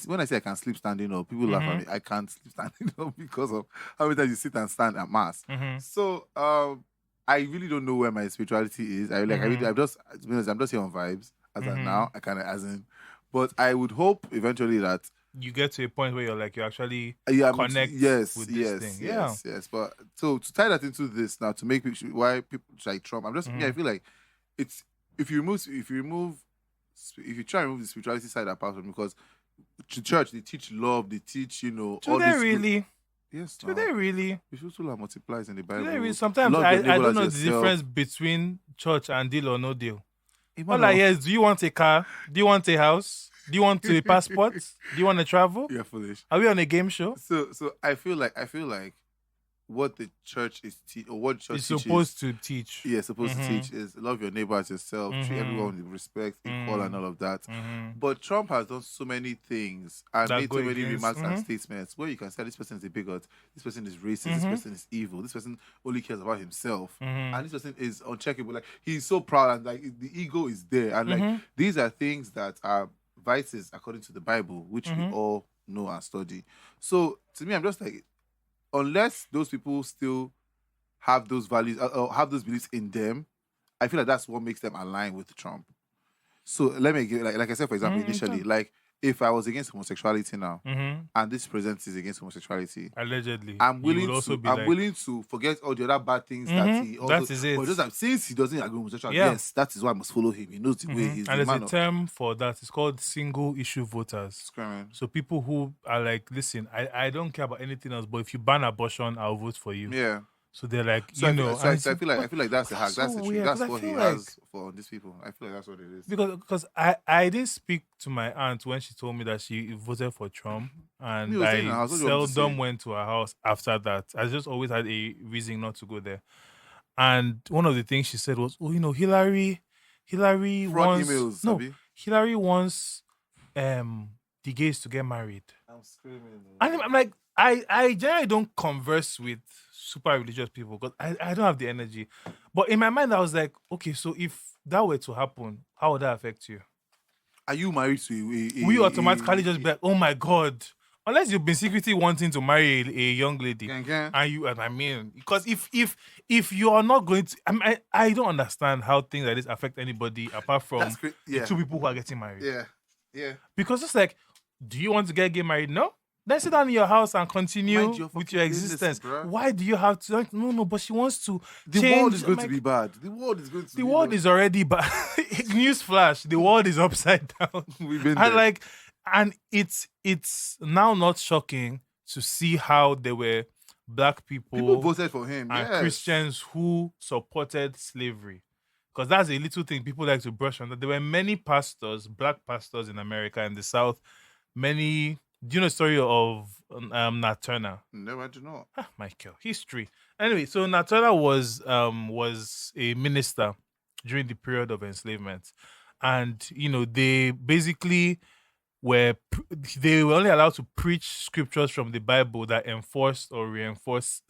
When I say I can sleep standing up, people laugh at me. I can't sleep standing up because of how many times you sit and stand at mass. So I really don't know where my spirituality is. I'm just to be honest, I'm just here on vibes as of now. I kind of as in, but I would hope eventually that You get to a point where you're like you actually connect yes, with yes, this thing. yes. But so to tie that into this now to make why people like Trump, I feel like it's if you try and remove the spirituality side apart from because the church they teach love, they teach Do all they this really? yes. Do they really? Spiritual multiplies in the Do Bible. they really? Sometimes Love I your neighbor don't as know the yourself. difference between church and deal or no deal. Emmanuel, All I hear is, do you want a car? Do you want a house? Do you want a passport? Do you want to travel? you're foolish. Are we on a game show? So I feel like what the church is or what church It's teaches, supposed to teach. to teach is love your neighbor as yourself, treat everyone with respect, equal, and all of that. But Trump has done so many things and That made go so many against- remarks and statements where you can say this person is a bigot, this person is racist, this person is evil, this person only cares about himself, and this person is uncheckable. Like he's so proud and like the ego is there, and like these are things that are vices according to the Bible, which we all know and study. So to me, I'm just like, unless those people still have those values or have those beliefs in them, I feel like that's what makes them align with Trump. So let me give like I said, for example, initially, like if I was against homosexuality now, and this president is against homosexuality, Allegedly. I'm You would willing also to be I'm like, willing to forget all the other bad things that he also. that is it. But just that since he doesn't agree with homosexuality, Yeah. yes, that is why I must follow him. He knows the way. He's and the there's man a of term for that. It's called single issue voters. screaming. So people who are like, listen, I don't care about anything else, but if you ban abortion, I'll vote for you. Yeah. So they're like, So you know, I feel like that's the hack. so That's the trick. weird, That's 'cause I what he feel has for these people. I feel like that's what it is. because I didn't speak to my aunt when she told me that she voted for Trump, and Me was saying in her I house, what do you want me to seldom say? went to her house after that. I just always had a reason not to go there. And one of the things she said was, "Oh, you know, Hillary Fraud wants emails. no, Sabi? Hillary wants the gays to get married." I'm screaming. And I'm like, I generally don't converse with super religious people because I don't have the energy. But in my mind, I was like, okay, so if that were to happen, how would that affect you? Are you married to a Will you automatically just be like, oh my God, unless you've been secretly wanting to marry a young lady, and I mean, because if you are not going to, I don't understand how things like this affect anybody apart from That's great. the Yeah. two people who are getting married. Yeah. Because it's like, do you want to get married? No. Then sit down in your house and continue Mind your with fucking your business, existence. bruh. Why do you have to? Like, no, but she wants to. The change. world is going I'm to be bad. The world is going to The be world bad. is already bad. Newsflash: the world is upside down. We've been And there. like, and it's now not shocking to see how there were black People voted for him. and Yes. Christians who supported slavery. Because that's a little thing people like to brush on. That there were many pastors, black pastors in America in the South, many Do you know the story of Nat Turner? No, I do not. Michael, history. Anyway, so Nat Turner was a minister during the period of enslavement, and they basically they were only allowed to preach scriptures from the Bible that enforced or reinforced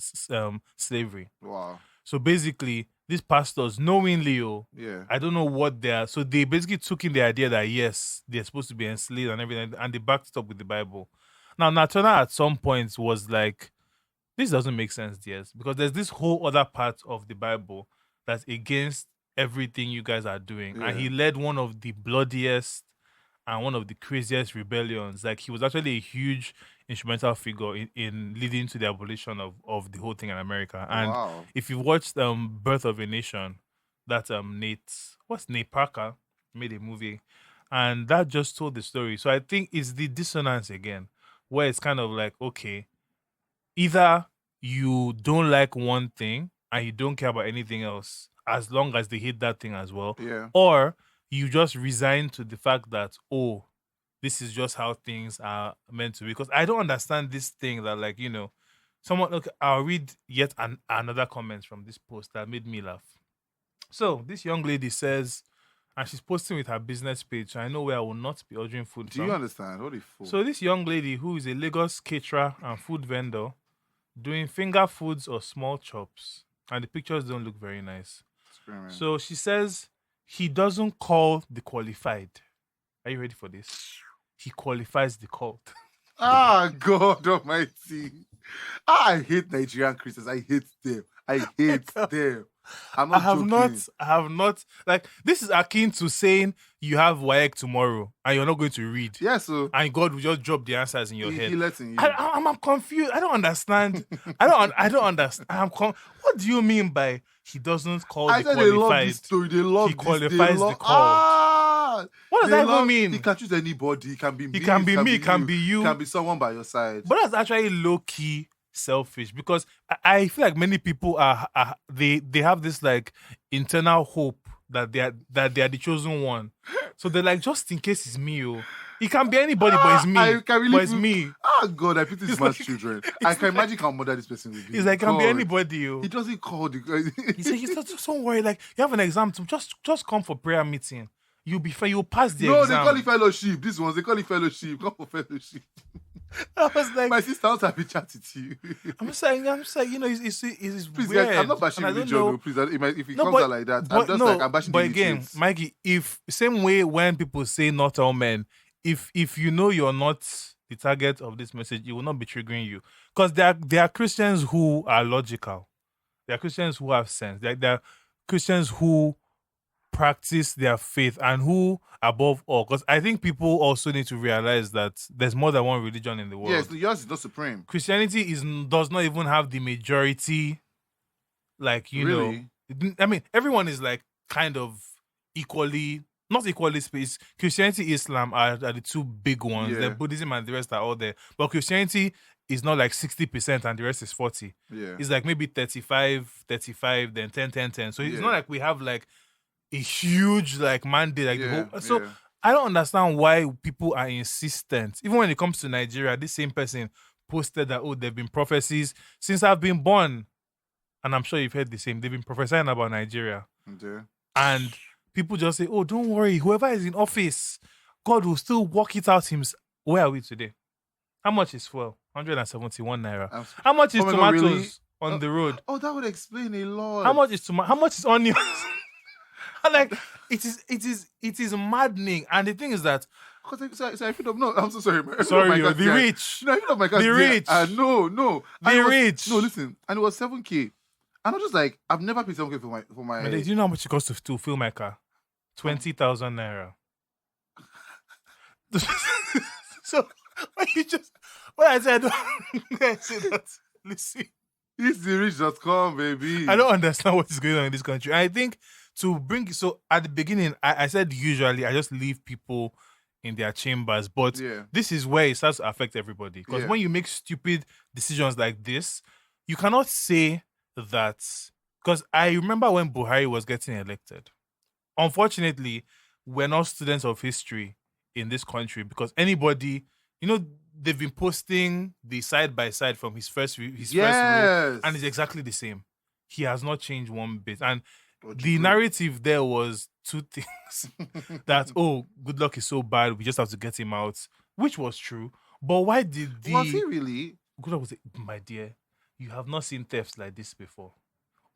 slavery. Wow. So basically, these pastors knowingly, Yeah. I don't know what they are. So they basically took in the idea that yes, they're supposed to be enslaved and everything, and they backed it up with the Bible. Now, Nat Turner at some point was like, this doesn't make sense, dears, because there's this whole other part of the Bible that's against everything you guys are doing. And he Yeah. led one of the bloodiest and one of the craziest rebellions. Like, he was actually a huge instrumental figure in leading to the abolition of the whole thing in America. And Wow. if you watched Birth of a Nation, that Nate Parker made a movie, and that just told the story. So I think it's the dissonance again, where it's kind of like, okay, either you don't like one thing and you don't care about anything else as long as they hate that thing as well, Yeah. or you just resign to the fact that, oh, this is just how things are meant to be. Because I don't understand this thing that, like, someone, look, I'll read yet another comment from this post that made me laugh. So this young lady says, and she's posting with her business page, so I know where I will not be ordering food Do from. you understand? What the fuck? So this young lady, who is a Lagos caterer and food vendor, doing finger foods or small chops, and the pictures don't look very nice. Experiment. So she says he doesn't call the qualified. Are you ready for this? He qualifies the cult. God almighty. I hate Nigerian Christians. I hate them. I hate them. I'm not joking. I have not, like, this is akin to saying you have WAEC tomorrow and you're not going to read. Yeah, so And God will just drop the answers in your head. he letting you. I'm confused. I don't understand. I don't understand. What do you mean by he doesn't call I the said they love qualified? this story. They love He this. qualifies they the cult. What does that even mean? He can choose anybody. He can be me. He can be me, can be you. He can be someone by your side. But that's actually low key selfish, because I feel like many people they have this like internal hope that they are the chosen one. So they're like, just in case it's me, it can be anybody, but it's me. I can really but it's me. God, I pity this man's children. I can imagine how mother this person will be. It's like, it can be God. anybody. He doesn't call the. He said, just don't worry. Like, you have an exam, to just come for prayer meeting. You'll be fine. You'll pass the No, exam. they call it fellowship. These ones, they call it fellowship. Come for fellowship. I was like, My sister wants to have a chat with you. I'm just saying, it's Please, weird. guys, I'm not bashing and I don't religion. know- No, please, if it No, comes out like that, I'm just like, I'm bashing but the again, illiterates. Mikey, if same way when people say not all men, if you know you're not the target of this message, it will not be triggering you. Because there are Christians who are logical. There are Christians who have sense. There are Christians who practice their faith and who, above all, because I think people also need to realize that there's more than one religion in the world. Yes, yours is not supreme. Christianity does not even have the majority, like, Really? I mean, everyone is like kind of equally, not equally spaced. Christianity, Islam are the two big ones. Yeah. Then Buddhism and the rest are all there. But Christianity is not like 60% and the rest is 40. Yeah. It's like maybe 35, then 10, 10, 10. So it's Yeah. not like we have like a huge like mandate. Like the Yeah, whole, so yeah. I don't understand why people are insistent. Even when it comes to Nigeria, this same person posted that, oh, there have been prophecies since I've been born. And I'm sure you've heard the same. They've been prophesying about Nigeria. Yeah. And people just say, oh, don't worry. Whoever is in office, God will still work it out himself. Where are we today? How much is fuel? 171 naira. I'm- How much is Oh my God, tomatoes really? on the road? Oh, that would explain a lot. How much is How much is onions? Like, it is maddening. And the thing is that, Because I feel no, I'm so sorry. man. sorry, my you're God, the yeah. rich. No, I feel my God. The yeah. rich. No. The And it was- rich. No, listen. And it was 7K. And I was just like, I've never paid 7K for my. But do you know how much it costs to fill my car? 20,000 naira. So when I said that, listen, It's the rich.com, baby. I don't understand what is going on in this country. I think to bring, so at the beginning, I said usually I just leave people in their chambers, but Yeah. this is where it starts to affect everybody. Because Yeah. when you make stupid decisions like this, you cannot say that. Because I remember when Buhari was getting elected. Unfortunately, we're not students of history in this country, because anybody, they've been posting the side by side from his first rule, Yes. and it's exactly the same. He has not changed one bit. And But the you- narrative there was two things: that Good Luck is so bad, we just have to get him out, which was true. But why did the Was he really? Good Luck was like, my dear, you have not seen thefts like this before.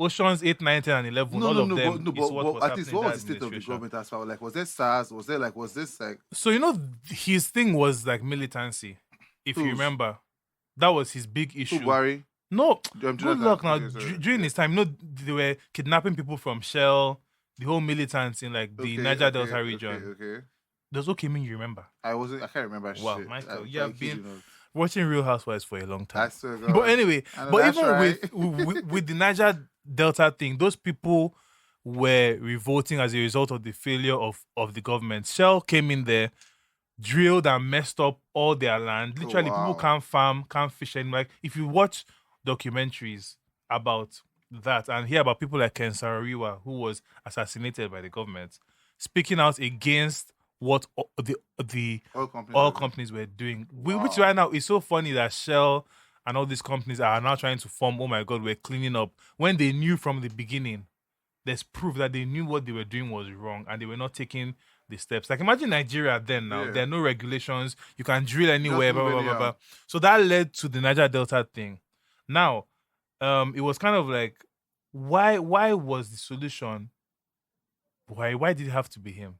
Oceans 8, 9, 10, and 11, all of them is what was at least happening what in was that the state of the administration. government as well? Like, was there SARS? Was this like So, his thing was like militancy, if you Whose? remember. That was his big issue. Buhari? No, Good Jonathan. Luck now, Okay, sorry. during his time, they were kidnapping people from Shell, the whole militants in like the Okay, Niger Delta okay, region. Okay. There's okay, you remember. I can't remember Wow, shit. Michael, I you have kid been you not. watching Real Housewives for a long time. I swear to God. But anyway, I know but that's even right. with the Niger Delta thing, those people were revolting as a result of the failure of the government. Shell came in there, drilled and messed up all their land. Literally, wow. people can't farm, can't fish anymore. Like, if you watch documentaries about that and hear about people like Ken Saro-Wiwa, who was assassinated by the government, speaking out against what the oil companies were doing. Which right now is so funny that Shell and all these companies are now trying to form, oh my God, we're cleaning up, when they knew from the beginning. There's proof that they knew what they were doing was wrong and they were not taking the steps. Like, imagine Nigeria then now. Yeah. There are no regulations. You can drill anywhere, Just move blah, blah, blah, anyhow. blah. So that led to the Niger Delta thing. Now, it was kind of like, why was the solution? Why did it have to be him?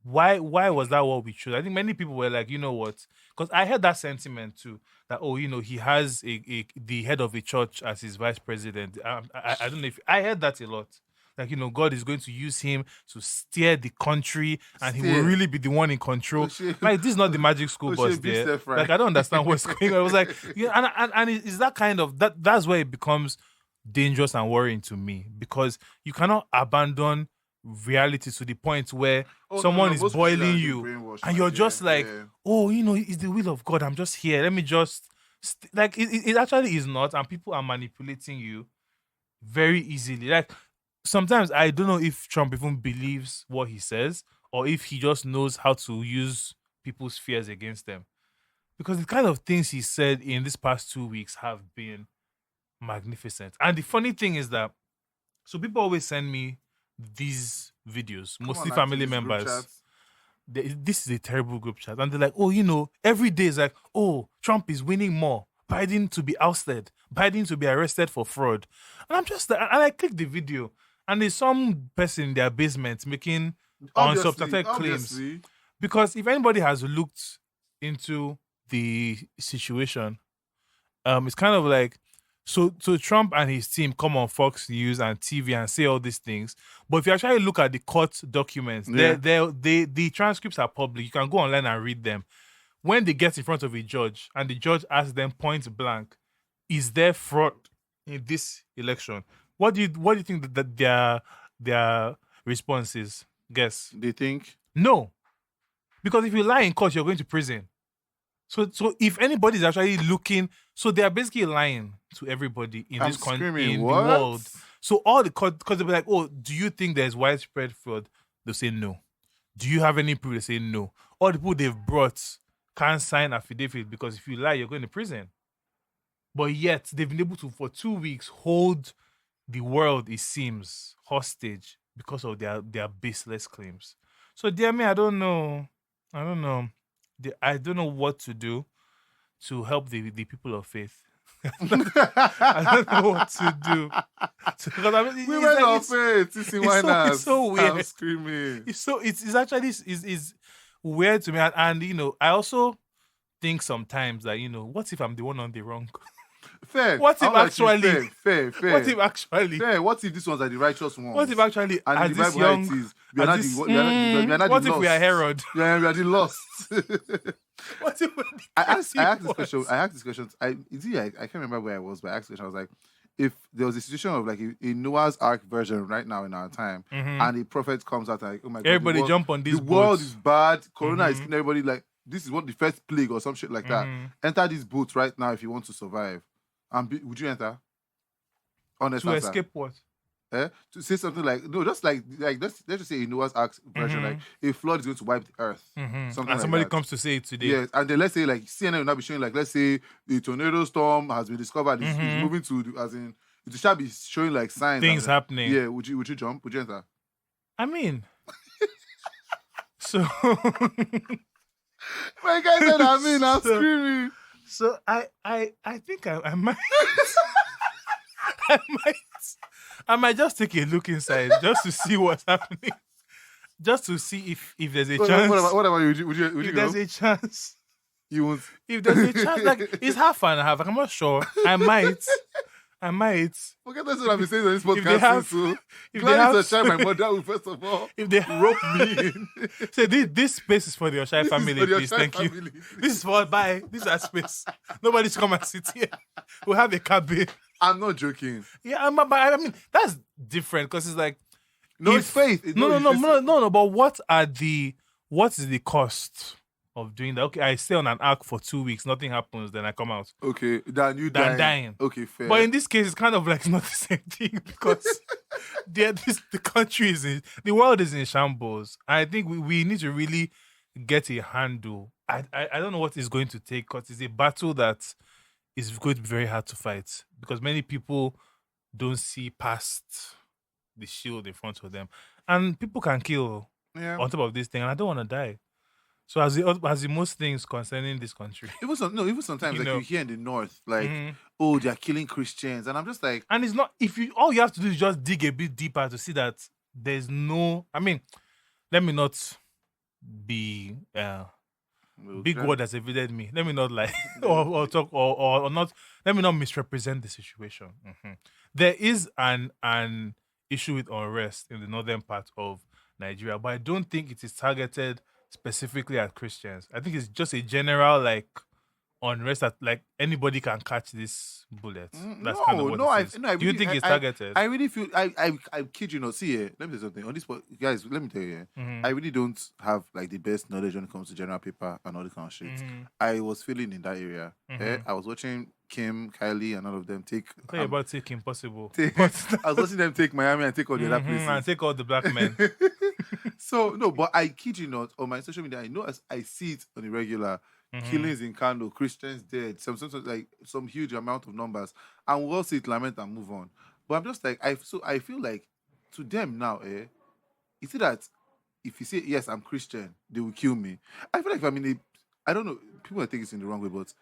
Why was that what we chose? I think many people were like, you know what? Because I heard that sentiment too, that he has the head of a church as his vice president. I don't know if I heard that a lot. Like, God is going to use him to steer the country, and he will Steer. really be the one in control. Oshie. Like, this is not the magic school Oshie, bus be there. self-right. Like, I don't understand what's going on. I was like, and it's that kind of that's where it becomes dangerous and worrying to me, because you cannot abandon reality to the point where someone is most boiling Christians you are brainwashed, and my you're dear. just like, Yeah. it's the will of God. I'm just here. Let me just like it actually is not, and people are manipulating you very easily. Like, sometimes I don't know if Trump even believes what he says, or if he just knows how to use people's fears against them. Because the kind of things he said in these past 2 weeks have been magnificent. And the funny thing is that, so people always send me these videos, Come mostly on, family activists, group members. chats. This is a terrible group chat. And they're like, every day is like, Trump is winning more. Biden to be ousted. Biden to be arrested for fraud. And I'm just, and I click the video, and there's some person in their basement making unsubstantiated claims. Obviously. Because if anybody has looked into the situation, it's kind of like, so Trump and his team come on Fox News and TV and say all these things. But if you actually look at the court documents, Yeah. the transcripts are public. You can go online and read them. When they get in front of a judge and the judge asks them point blank, is there fraud in this election? What do you think that their response is? Guess. They think No. Because if you lie in court, you're going to prison. So if anybody is actually looking, so they are basically lying to everybody in I'm this country, screaming, in what? the world. So all the court, because they'll be like, do you think there's widespread fraud? They'll say no. Do you have any proof? They say no. All the people they've brought can't sign affidavit because if you lie, you're going to prison. But yet they've been able to, for 2 weeks, hold the world, it seems, hostage because of their baseless claims. So, dear me, I don't know. I don't know what to do to help the people of faith. I don't know what to do. Because women of faith. it's so weird. I'm screaming. It's actually is weird to me, and I also think sometimes that what if I'm the one on the wrong? Fair. What if I'm like you, actually- fair? What if actually? Fair. What if these ones are the righteous ones? What if actually and at the this Bible how young? it is, we are at not this- the- we are not what the if we are lost. Herod? Yeah, we are the lost. What if we're the I asked crazy this question. ones? I asked this question. I can't remember where I was, but I asked this question. I was like, if there was a situation of like a Noah's Ark version right now in our time, and a prophet comes out like, oh my God, Everybody the world, jump on these the world boats. is bad. Corona is killing everybody. Like this is what the first plague or some shit like that. Enter these boats right now if you want to survive. And would you enter? Honest To answer. escape what? to say something like no, just like let's just say in Noah's Ark version, like a flood is going to wipe the earth, something And like somebody that. comes to say it today. Yes, and then let's say like CNN will not be showing like let's say the tornado storm has been discovered, it's moving to as in it shall be showing like signs Things and, happening. Yeah, would you jump? Would you enter? I mean, so My guy said, I mean, I'm So- screaming. so I think I might I might just take a look inside just to see what's happening. Just to see if there's a chance. What about you? Would you if go? there's a chance. You won't. If there's a chance, like it's half and half. Like, I'm not sure. I might. Forget that's what I've been saying on this If they podcast. have- So if they Gladys have- Oshai, my mother will first of all If they rope me in. say this space is for the Oshai family, for the please, Oshai thank you. family. This is for bye. This is our space. Nobody's come and sit here. We'll have a cabin. I'm not joking. Yeah, but I mean that's different because it's like No, if- it's faith. It's no. it's- But what is the cost of doing that? Okay, I stay on an ark for 2 weeks, nothing happens, then I come out. Okay, then you Than dying. dying. Okay, fair. But in this case, it's kind of like not the same thing because the country the world is in shambles. I think we need to really get a handle. I don't know what it's going to take because it's a battle that is going to be very hard to fight because many people don't see past the shield in front of them, and people can kill yeah. on top of this thing, and I don't want to die. So as the most things concerning this country, Even sometimes You like know. you hear in the north, like Mhm. oh they're killing Christians, and I'm just like and it's not all you have to do is just dig a bit deeper to see that there's no. I mean, let me not be big okay. word has evaded me. Let me not lie or talk or not. Let me not misrepresent the situation. There is an issue with unrest in the northern part of Nigeria, but I don't think it is targeted specifically at Christians. I think it's just a general like unrest that like anybody can catch this bullet. That's kind of what it is. Do you think it's targeted? I really feel I kid you not. See, let me say something on this. Guys, let me tell you, I really don't have like the best knowledge when it comes to general paper and all this kind of shit. I was feeling in that area. I was watching Kim, Kylie, and all of them take. Tell you about Take Impossible. I was watching them take Miami and take all the other places. And take all the black men. So no, but I kid you not. On my social media, I know as I see it on the regular. Killings in Kano, Christians dead, some like some huge amount of numbers, and we'll all see it, lament, and move on. But I'm just like I feel like to them now, you see that if you say yes, I'm Christian, they will kill me. I feel like if I'm in I don't know, people might think it's in the wrong way, but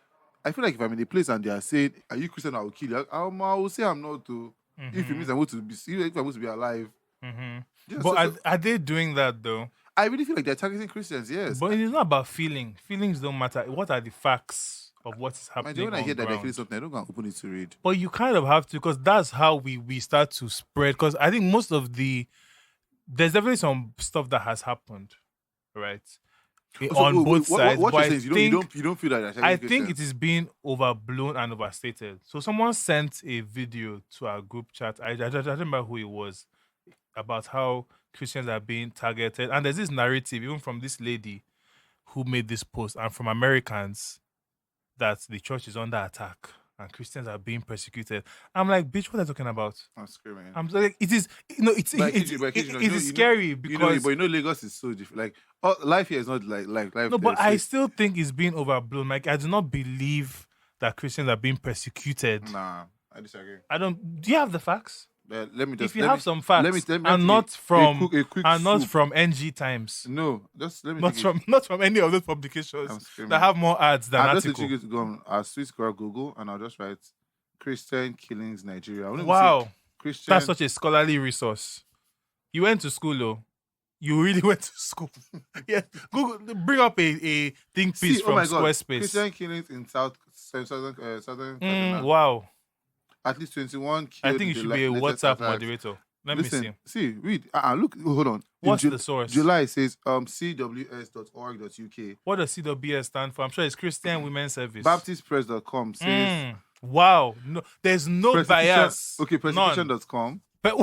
I feel like if I'm in a place and they are saying, "Are you Christian?" I will kill you. I will say I'm not. To if it means I'm going to be, if I'm going to be alive. Yeah, But are they doing that though? I really feel like they're targeting Christians. Yes. But it's not about feeling. Feelings don't matter. What are the facts of what is happening? When I hear that they're ground? killing something, I don't go and open it to read. But you kind of have to because that's how we start to spread. Because I think most of there's definitely some stuff that has happened, right? On both sides. What but you're saying is you don't feel that they're I targeting think Christians. it is being overblown and overstated. So someone sent a video to our group chat. I don't remember who it was about how Christians are being targeted, and there's this narrative even from this lady who made this post, and from Americans that the church is under attack and Christians are being persecuted. I'm like, bitch, what are you talking about? I'm screaming. I'm like, it is, it's But I kid you, but I kid you not, it is scary because but Lagos is so different. Like life here is not like life. no, but there. I still think it's being overblown. Like, I do not believe that Christians are being persecuted. Nah, I disagree. I don't. Do you have the facts? Let me just. If you have some facts, let me and not from a quick and not swoop. from NG Times, No, just let me. not take from any of those I'm publications screaming. that have more ads than I'm just articles. literally going to go on our Swiss Girl Google and I'll just write Christian killings Nigeria. I won't even Wow, say Christian. that's such a scholarly resource. You went to school, though. You really went to school. Yeah, Google, bring up a think piece See, from oh my God, Squarespace. Christian killings in southern Kaduna. Wow, At least 21 killed. I think you in should the be a latest WhatsApp attacks. moderator. Let me Listen, see. read. Look, hold on. In What's the source? July says cws.org.uk. What does CWS stand for? I'm sure it's Christian Women's Service. Baptistpress.com says Wow, no, there's no bias. Okay, None. persecution.com. But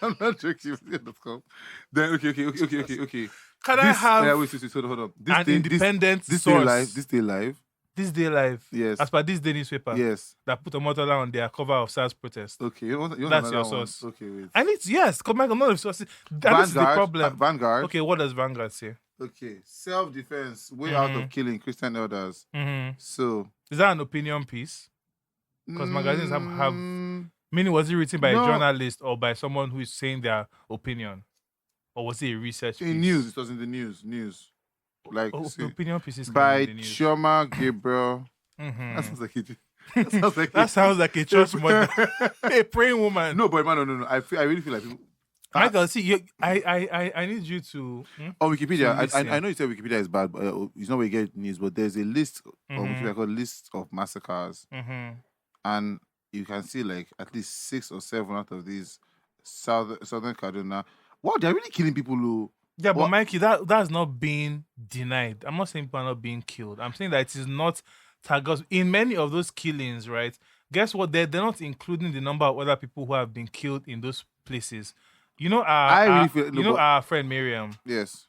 I'm not joking. Persecution.com. Then okay. can I have wait, hold on. an independent This source? day live. This Day Live. Yes. As per This Day newspaper. Yes. That put Omotola on their cover of SARS protest. Okay. You want That's another your one? source. Okay, wait. And it's, yes, because Michael, none of sources. And this is the problem. Vanguard. Okay, what does Vanguard say? Okay. Self-defense, way out Mm-hmm. of killing Christian elders. So. Is that an opinion piece? Because magazines have mm, meaning, was it written by No. a journalist or by someone who is saying their opinion? Or was it a research piece? in news. It was in the news. Like see, opinion pieces by in the news. Chioma Gabriel. Mhm. That sounds like it. That sounds like That sounds like a church mother, a praying woman. No, but man, no. I really feel like people, Michael, see, I need you to. on Wikipedia. To listen. I know you said Wikipedia is bad, but it's not where you get news. But there's a list on Mhm. Wikipedia called list of massacres, Mhm. and you can see like at least 6 or 7 out of these southern Kaduna. Wow, they're really killing people who. Yeah, but What- Mikey, that's not being denied. I'm not saying people are not being killed. I'm saying that it is not targets. In many of those killings, right? Guess what? They're not including the number of other people who have been killed in those places. You know, I really feel- no, but- our friend Miriam. Yes.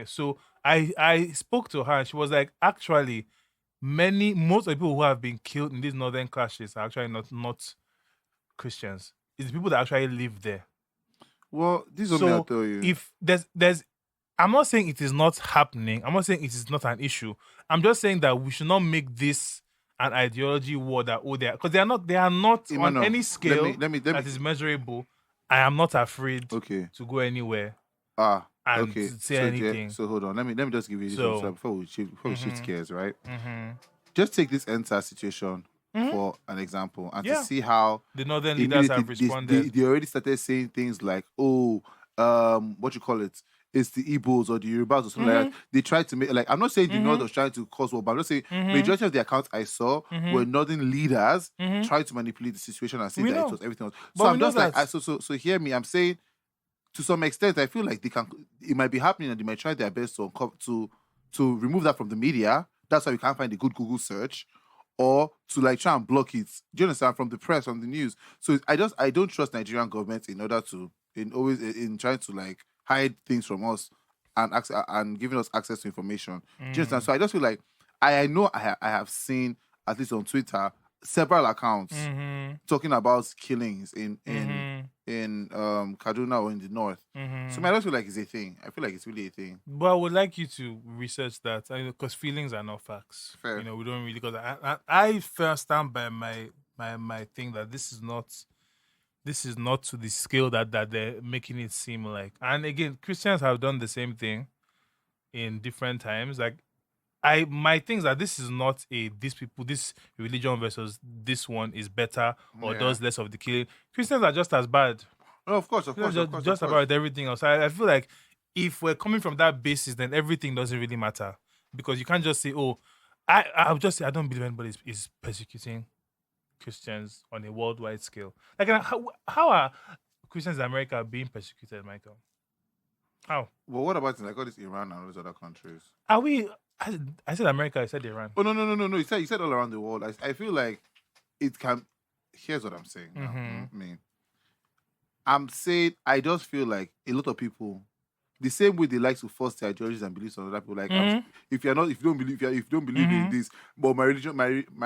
So I spoke to her and she was like, actually, most of the people who have been killed in these northern clashes are actually not Christians. It's the people that actually live there. Well, this is what I'll tell you. If there's I'm not saying it is not happening. I'm not saying it is not an issue. I'm just saying that we should not make this an ideology war that because they are not Emmanuel, on any scale let me that is measurable. I am not afraid okay. to go anywhere. Ah, and okay. say so, anything. So hold on. Let me just give you this So- one before we shift gears, right? Mm-hmm. Just take this entire situation for an example and Yeah. to see how The northern leaders have immediately responded. they already started saying things like, "Oh, what you call it? It's the Igbos or the Yorubas or something like that." They tried to make like I'm not saying the North was trying to cause war, but I'm just saying majority of the accounts I saw were northern leaders trying to manipulate the situation and say We that know. it was everything else. But So we I'm know just like, that. so hear me. I'm saying to some extent, I feel like it might be happening and they might try their best to remove that from the media. That's why we can't find a good Google search, or to like try and block it. Do you understand? From the press, from the news. So I don't trust Nigerian government in order to in trying to like hide things from us and giving us access to information. Do you understand? So I just feel like I know I have seen at least on Twitter several accounts talking about killings in Kaduna or in the north. So I don't feel like it's a thing. I feel like it's really a thing. But I would like you to research that because feelings are not facts. Fair. You know, we don't really because I first stand by my thing that this is not to the scale that they're making it seem like. And again, Christians have done the same thing in different times. Like my things that this is not this religion versus this one is better or Yeah. does less of the killing. Christians are just as bad. No, of course, of course, Just, of course. just of course. about everything else. I feel like if we're coming from that basis, then everything doesn't really matter because you can't just say, "Oh, I'll just say I don't believe anybody is persecuting Christians on a worldwide scale." Like, how are Christians in America being persecuted, Michael? How Well, what about like all this Iran and all those other countries? are we? I said America. I said Iran. Oh no! You said all around the world. I feel like it can. Here's what I'm saying. Now. Mhm. I mean, I'm saying I just feel like a lot of people, the same way they like to force their ideologies and beliefs on other people. Like, if you don't believe in this, but my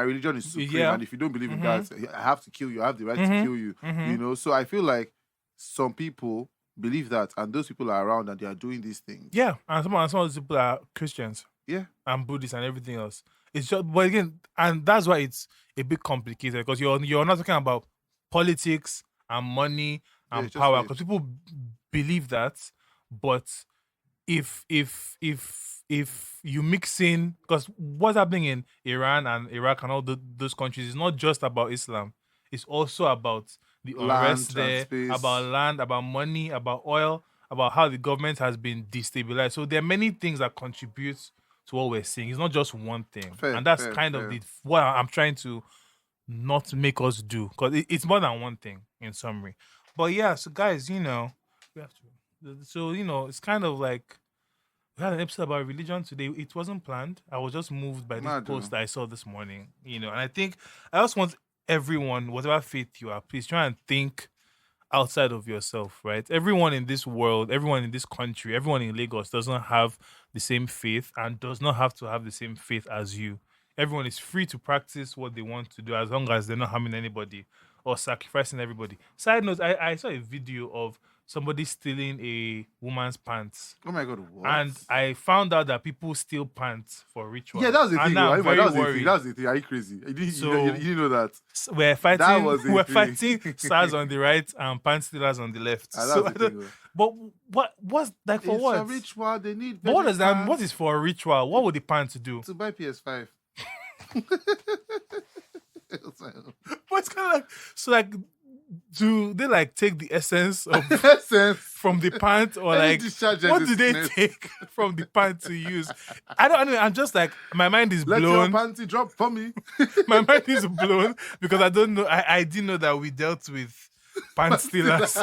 religion is supreme, Yeah. and if you don't believe in that, I have to kill you. I have the right to kill you. You know. So I feel like some people believe that, and those people are around and they are doing these things. Yeah, and some of those people are Christians. Yeah. And Buddhists and everything else. It's just, but again, and that's why it's a bit complicated because you're not talking about politics and money Yeah, and it's just power like- because people believe that, but if you mix in because what's happening in Iran and Iraq and all those countries is not just about Islam. It's also about the Land unrest and there, space. about land, about money, about oil, about how the government has been destabilized. So there are many things that contribute to what we're seeing. It's not just one thing. Fair, and that's fair, kind fair. of what I'm trying to not make us do. Because it's more than one thing in summary. But yeah, so guys, we have to. So, it's kind of like we had an episode about religion today. It wasn't planned. I was just moved by this Mad, post though. that I saw this morning. And I think I just want everyone, whatever faith you are, please try and think outside of yourself, right? Everyone in this world, everyone in this country, everyone in Lagos doesn't have the same faith and does not have to have the same faith as you. everyone is free to practice what they want to do as long as they're not harming anybody or sacrificing everybody. Side note, I saw a video of somebody stealing a woman's pants. Oh my God, what? And I found out that people steal pants for ritual. Yeah, that was the and thing. now I'm very That was the worried. thing. That was the thing. Are you crazy? You So- didn't know that. We're fighting. That was the We're thing. fighting SARS on the right and pant stealers on the left. Ah, So that's I the don't- thing. but what's like for It's what? a ritual. They need. But what does that? pants What is for a ritual? What would the pants do? to buy PS5? But it's kind of like so. Like, do they like take the essence of Essence. from the pant, or Any like discharge what and do they dismiss. take from the pant to use? I don't know. I'm just like my mind is Let blown. your panty drop for me. My mind is blown because I don't know. I didn't know that we dealt with pant stealers.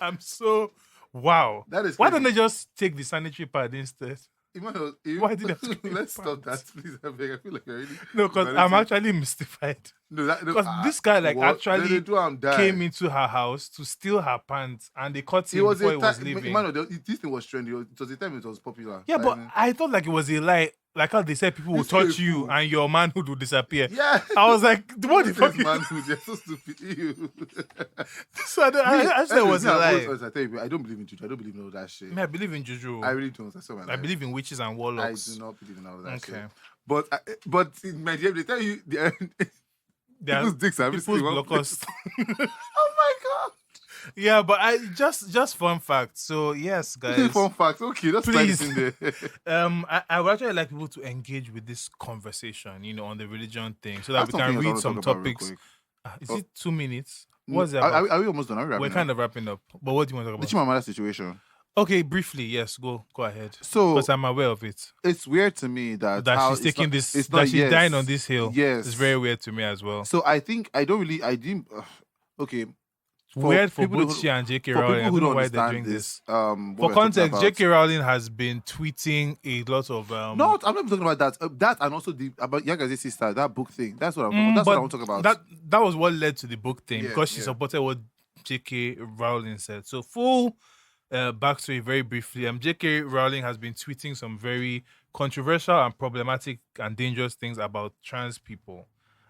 I'm so wow. That is Why crazy. don't they just take the sanitary pad instead? Emmanuel, Why did they have to get let's stop that, pants? please. I beg. I feel like you're really. No, because I'm Vanity. actually mystified. No, that, no, Because this guy like what? actually They do am die. came into her house to steal her pants, and they caught It him was before a he was time. leaving. Emmanuel, this thing was trendy. It was a time it was popular. Yeah, but Like, I thought like it was a lie. Like how they said people will This is touch a you fool. and your manhood will disappear. yeah. I was like, what the This fuck? is manhood. You're so stupid. Ew. So I said it was a lie. I tell you, I don't believe in juju. I don't believe in all that shit. I believe in juju. I really don't. I swear my I life. believe in witches and I warlocks. do not believe in all that Okay. shit. But in my DM, they tell you They are people's dicks are people's missing one blockers. place. Oh my god. Yeah, but I just fun fact. So yes, guys. Fun fact. Okay, that's Please. in there. I would actually like people to engage with this conversation, on the religion thing, so that That's we can something else I read wanna some talk about real topics. quick. Is Oh. it 2 minutes? No, What's it about? Are we almost done? Are we wrapping We're up? kind of wrapping up. But what do you want to The talk about? Chimamanda situation. Okay, briefly, yes, go ahead. So Because I'm aware of it. it's weird to me that That how she's taking this, It's that not, she's yes. dying on this hill. Yes. It's very weird to me as well. So I think I didn't. Okay. Weird for people both who- she and J.K. For Rowling. people I who don't know don't why they're understand doing this, this. what For we're talking context, about- J.K. Rowling has been tweeting a lot of No, I'm not talking about that. That and also about Yagazi's sister, that book thing. That's what Mm, that's what I but want to talk about. That was what led to the book thing Yeah, because she yeah. supported what J.K. Rowling said. So full backstory, very briefly. J.K. Rowling has been tweeting some very controversial and problematic and dangerous things about trans people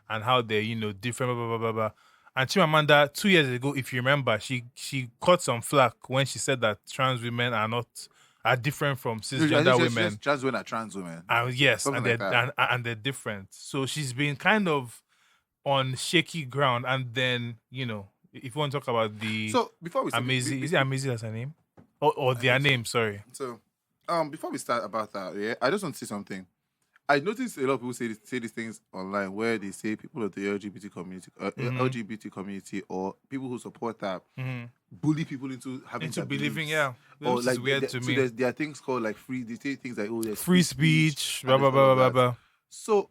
and how they're different. Blah blah blah blah blah. And Chimamanda, 2 years ago, if you remember, she caught some flack when she said that trans women are different from cisgender women. Trans women are trans women. Yes, Something and like they're and they're different. So she's been kind of on shaky ground. And then if you want to talk about the So before we Amazing, is it Amazing as her name, or their name? Sorry. So before we start about that, yeah, I just want to say something. I noticed a lot of people say these things online where they say people of the LGBT community, LGBT community, or people who support that bully people into having Into their believing, beliefs. yeah, Or which like is weird to me. there are things called like free. They say things like there's Free speech, blah and blah there's all blah of blah that. blah. So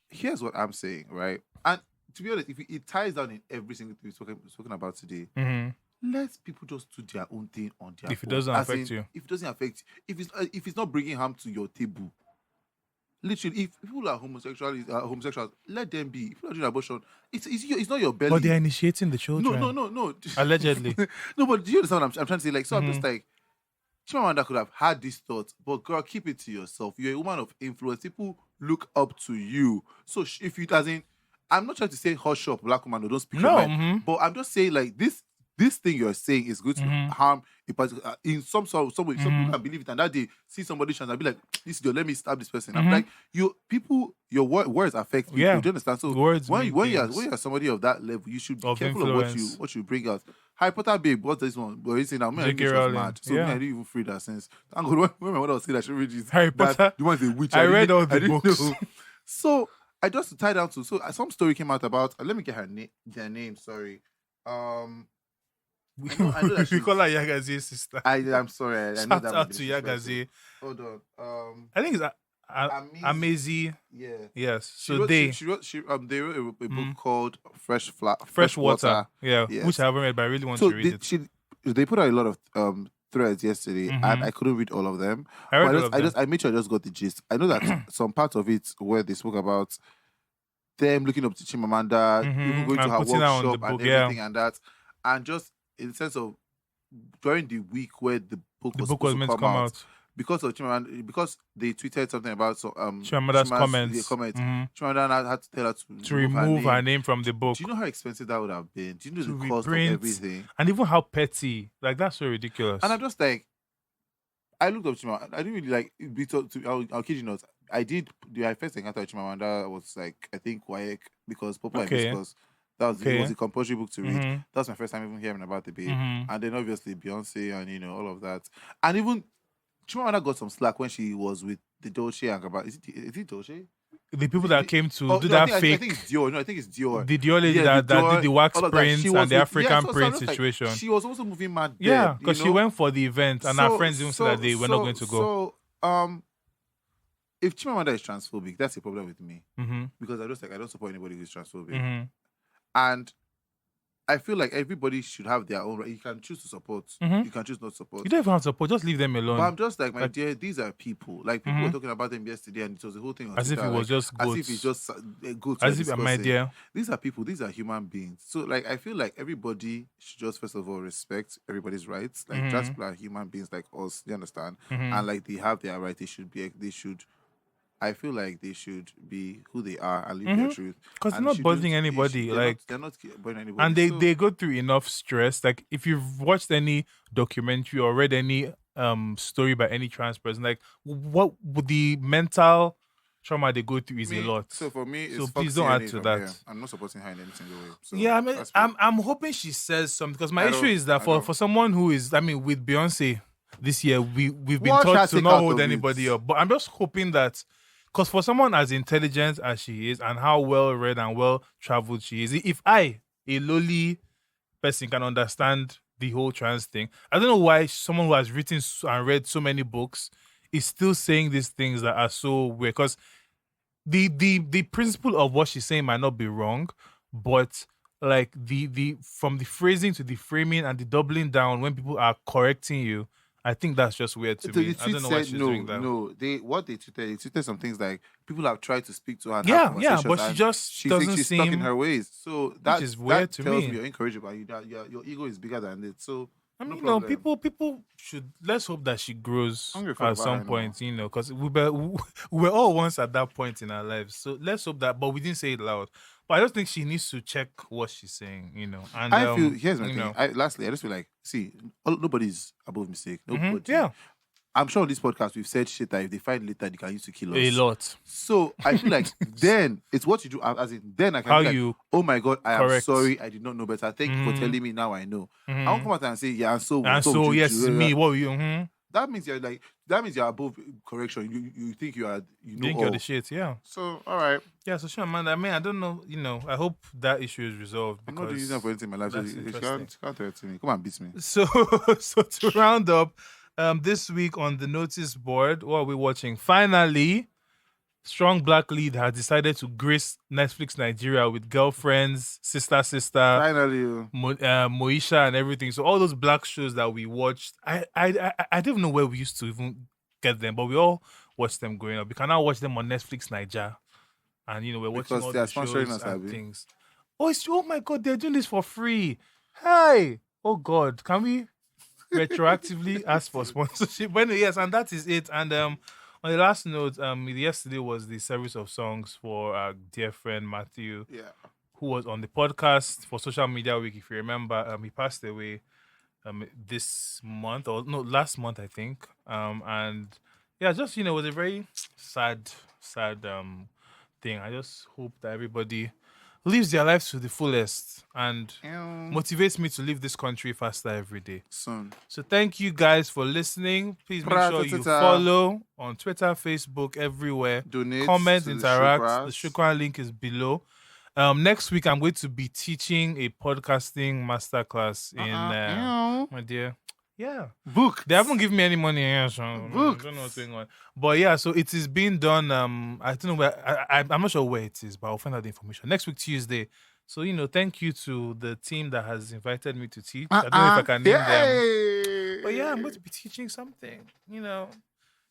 here's what I'm saying, right? And to be honest, if it ties down in every single thing we're spoken about today, let people just do their own thing on their If it own. doesn't As affect in, you. if it doesn't affect, if it's not bringing harm to your table, literally, if people are homosexuals, let them be. If people are doing abortion, it's not your belly. But they're initiating the children. No. Allegedly. No, but do you understand what I'm trying to say? Like, so I'm Mm-hmm. just like, Chimamanda could have had this thought, but girl, keep it to yourself. You're a woman of influence. People look up to you. So if you doesn't, I'm not trying to say hush up, black woman, or don't speak No, your mind. But I'm just saying like this thing you're saying is going to harm a particular, in some way. Some people can believe it, and that they see somebody trans and be like, "This idiot, let me stab this person." I'm like, your words affect people. Yeah. Do you understand? So Words when mean you're things. somebody of that level, you should be Of careful influence. of what you bring out. Harry Potter, babe, what's this one? But you say now, me, I J.K. was Rowling, mad. So yeah. me, I didn't even free that sense. Thank God, when my mother was saying that she read this, Harry that Potter. the one's a witch. I didn't- read all the didn't books. know. So I just tie down to some story came out about. Let me get their name. Sorry. I know that we she's- call her Yagazi's sister. I'm sorry. I know Shout that might out be to disrespectful. Yagazi. Hold on. I think it's Amazing. Amazing. Yeah. Yes. She So wrote, they they wrote a book called Fresh Water. Yeah. Yes. Which I haven't read, but I really want So to read it. they put out a lot of threads yesterday, and I couldn't read all of them. I read But all of them. I made sure I just got the gist. I know that some parts of it where they spoke about them looking up to Chimamanda, even going to And her putting her on the workshop and book, yeah. everything and that, and just in the sense of during the week where the book The was book was supposed meant to to come out. because of Chimamanda, because they tweeted something about Chimamanda's comments. Chimamanda had to tell her To remove her name from the book. Do you know how expensive that would have been? Do you know To the cost of reprint. everything? And even how petty. Like, that's so ridiculous. And I'm just like, I looked up Chimamanda. I didn't really like. I'll kid you not. I did. My first encounter with Chimamanda was like, I think WAEC, because Popular Hibiscus. That was it was a compulsory book to read. Mhm. That was my first time even hearing about the babe. Mhm. And then obviously Beyonce and all of that. And even Chimamanda got some slack when she was with the Dolce and Gabbana. Is it Dolce? The people that came to do no, that I fake. think it's Dior. No, I think it's Dior. The Dior lady Yeah, that Dior, did the wax all of that. prints She and was the with- African yeah, so print I was like, situation. she was also moving mad. Yeah, dead, because she went for the event and her friends even said that they were not going to go. So, if Chimamanda is transphobic, that's a problem with me. Mm-hmm. Because I don't support anybody who's transphobic. Mm-hmm. And I feel like everybody should have their own right. You can choose to support. Mhm. You can choose not to support. You don't even have to support. Just leave them But alone. I'm just like, my Like- dear, these are people. Like, people were talking about them yesterday, and it was the whole thing on As if Twitter, it was like, just as goats. if it's just goats. As we're if, my discussing. dear. These are people. These are human beings. So, like, I feel like everybody should just first of all respect everybody's rights. Like, Mhm. trans people are human beings like us. You understand? Mhm. And like, they have their right. They should. I feel like they should be who they are and live their Mhm. truth. 'Cause they're And not they bothering shouldn't- anybody, like- they're not bothering anybody. And they, So- they go through enough stress. Like, if you've watched any documentary or read any story by any trans person, like, what would the mental trauma they go through is a lot. So for me, it's So fuck please don't add CNA to from that. here. I'm not supporting her in any single way. So Yeah, I mean, that's I'm hoping she says something, because my I issue don't- is that I for don't. someone who is, I mean, with Beyonce this year, we've been Watch her taught to take not out hold of anybody it. up. But I'm just hoping that, because for someone as intelligent as she is and how well read and well traveled she is, if I, a lowly person, can understand the whole trans thing, I don't know why someone who has written and read so many books is still saying these things that are so weird. Because the principle of what she's saying might not be wrong, but like the from the phrasing to the framing and the doubling down when people are correcting you, I think that's just weird to So me. the I tweet don't know why said she's no, doing that. no. They tweeted some things like people have tried to speak to her. And Yeah, have yeah, conversations, but she and just she thinks doesn't she's stuck in seem- her ways. So that is weird to tells me. me you're incorrigible. Your ego is bigger than it. So I mean, no you know, problem. people should, let's hope that she grows Hungry for at the some bar, I point, you know, because we're all once at that point in our lives. So let's hope that, but we didn't say it loud. But I just think she needs to check what she's saying, you know. And I feel here's my you thing. know. Lastly, I just feel like nobody's above mistake. Mhm, Nobody. yeah, I'm sure on this podcast we've said shit that if they find later they can use to kill us. a lot. So I feel like then it's what you do as in then I can How be like, you oh my god, I am correct. sorry, I did not know better. Thank you for Mhm. telling me, now I know. I Mhm. won't come out and say, yeah, and so And so so would you yes, do? me. What were you? Mm-hmm. That means you're above correction. You think you are you know Think all. you're the shit, yeah. So all right. Yeah, so sure, man. I mean, I don't know, you know, I hope that issue is resolved, I'm not because using that for anything in my life. So that's you interesting. can't threaten me. Come and beat me. So so to round up, this week on the notice board, what are we watching? Finally, Strong Black Lead has decided to grace Netflix Nigeria with Girlfriends, Sister, Finally, oh. Moesha and everything. So all those black shows that we watched, I don't even know where we used to even get them, but we all watched them growing up. We can now watch them on Netflix Nigeria, and you know we're watching Because all they are the shows sponsoring us, and Abi. things. Oh my god, they're doing this for free. Hey, oh god, can we retroactively ask for sponsorship? But anyway, yes, and that is it. And on the last note, yesterday was the service of songs for our dear friend Matthew, Yeah. who was on the podcast for Social Media Week. If you remember, he passed away this month, or no, last month, I think. And yeah, just, you know, it was a very sad thing. I just hope that everybody lives their lives to the fullest and motivates me to leave this country faster every day. Soon. So thank you guys for listening. Please make sure you Ra-ta-ta-ta. follow on Twitter, Facebook, everywhere. Donate. Comment, to the interact. Shukras. The Shukran link is below. Next week, I'm going to be teaching a podcasting masterclass in, my dear. Yeah. Book. They haven't given me any money here, so I Booked. don't know what's going on. But yeah, so it is being done. I don't know where, I'm not sure where it is, but I'll find out the information next week, Tuesday. So, you know, thank you to the team that has invited me to teach. I don't know if I can name them. Yay. But yeah, I'm going to be teaching something, you know.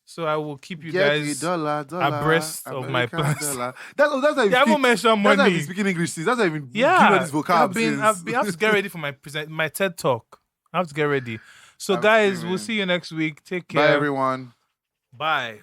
So I will keep you Get guys a dollar, abreast of my American plans. dollar. That's how They you haven't speak. mentioned That's how money. you speaking English. Since. That's how you Yeah, given this vocab. I've been have to get ready for my TED talk. I have to get ready. So I'm guys, screaming. we'll see you next week. Take Bye care. everyone. Bye.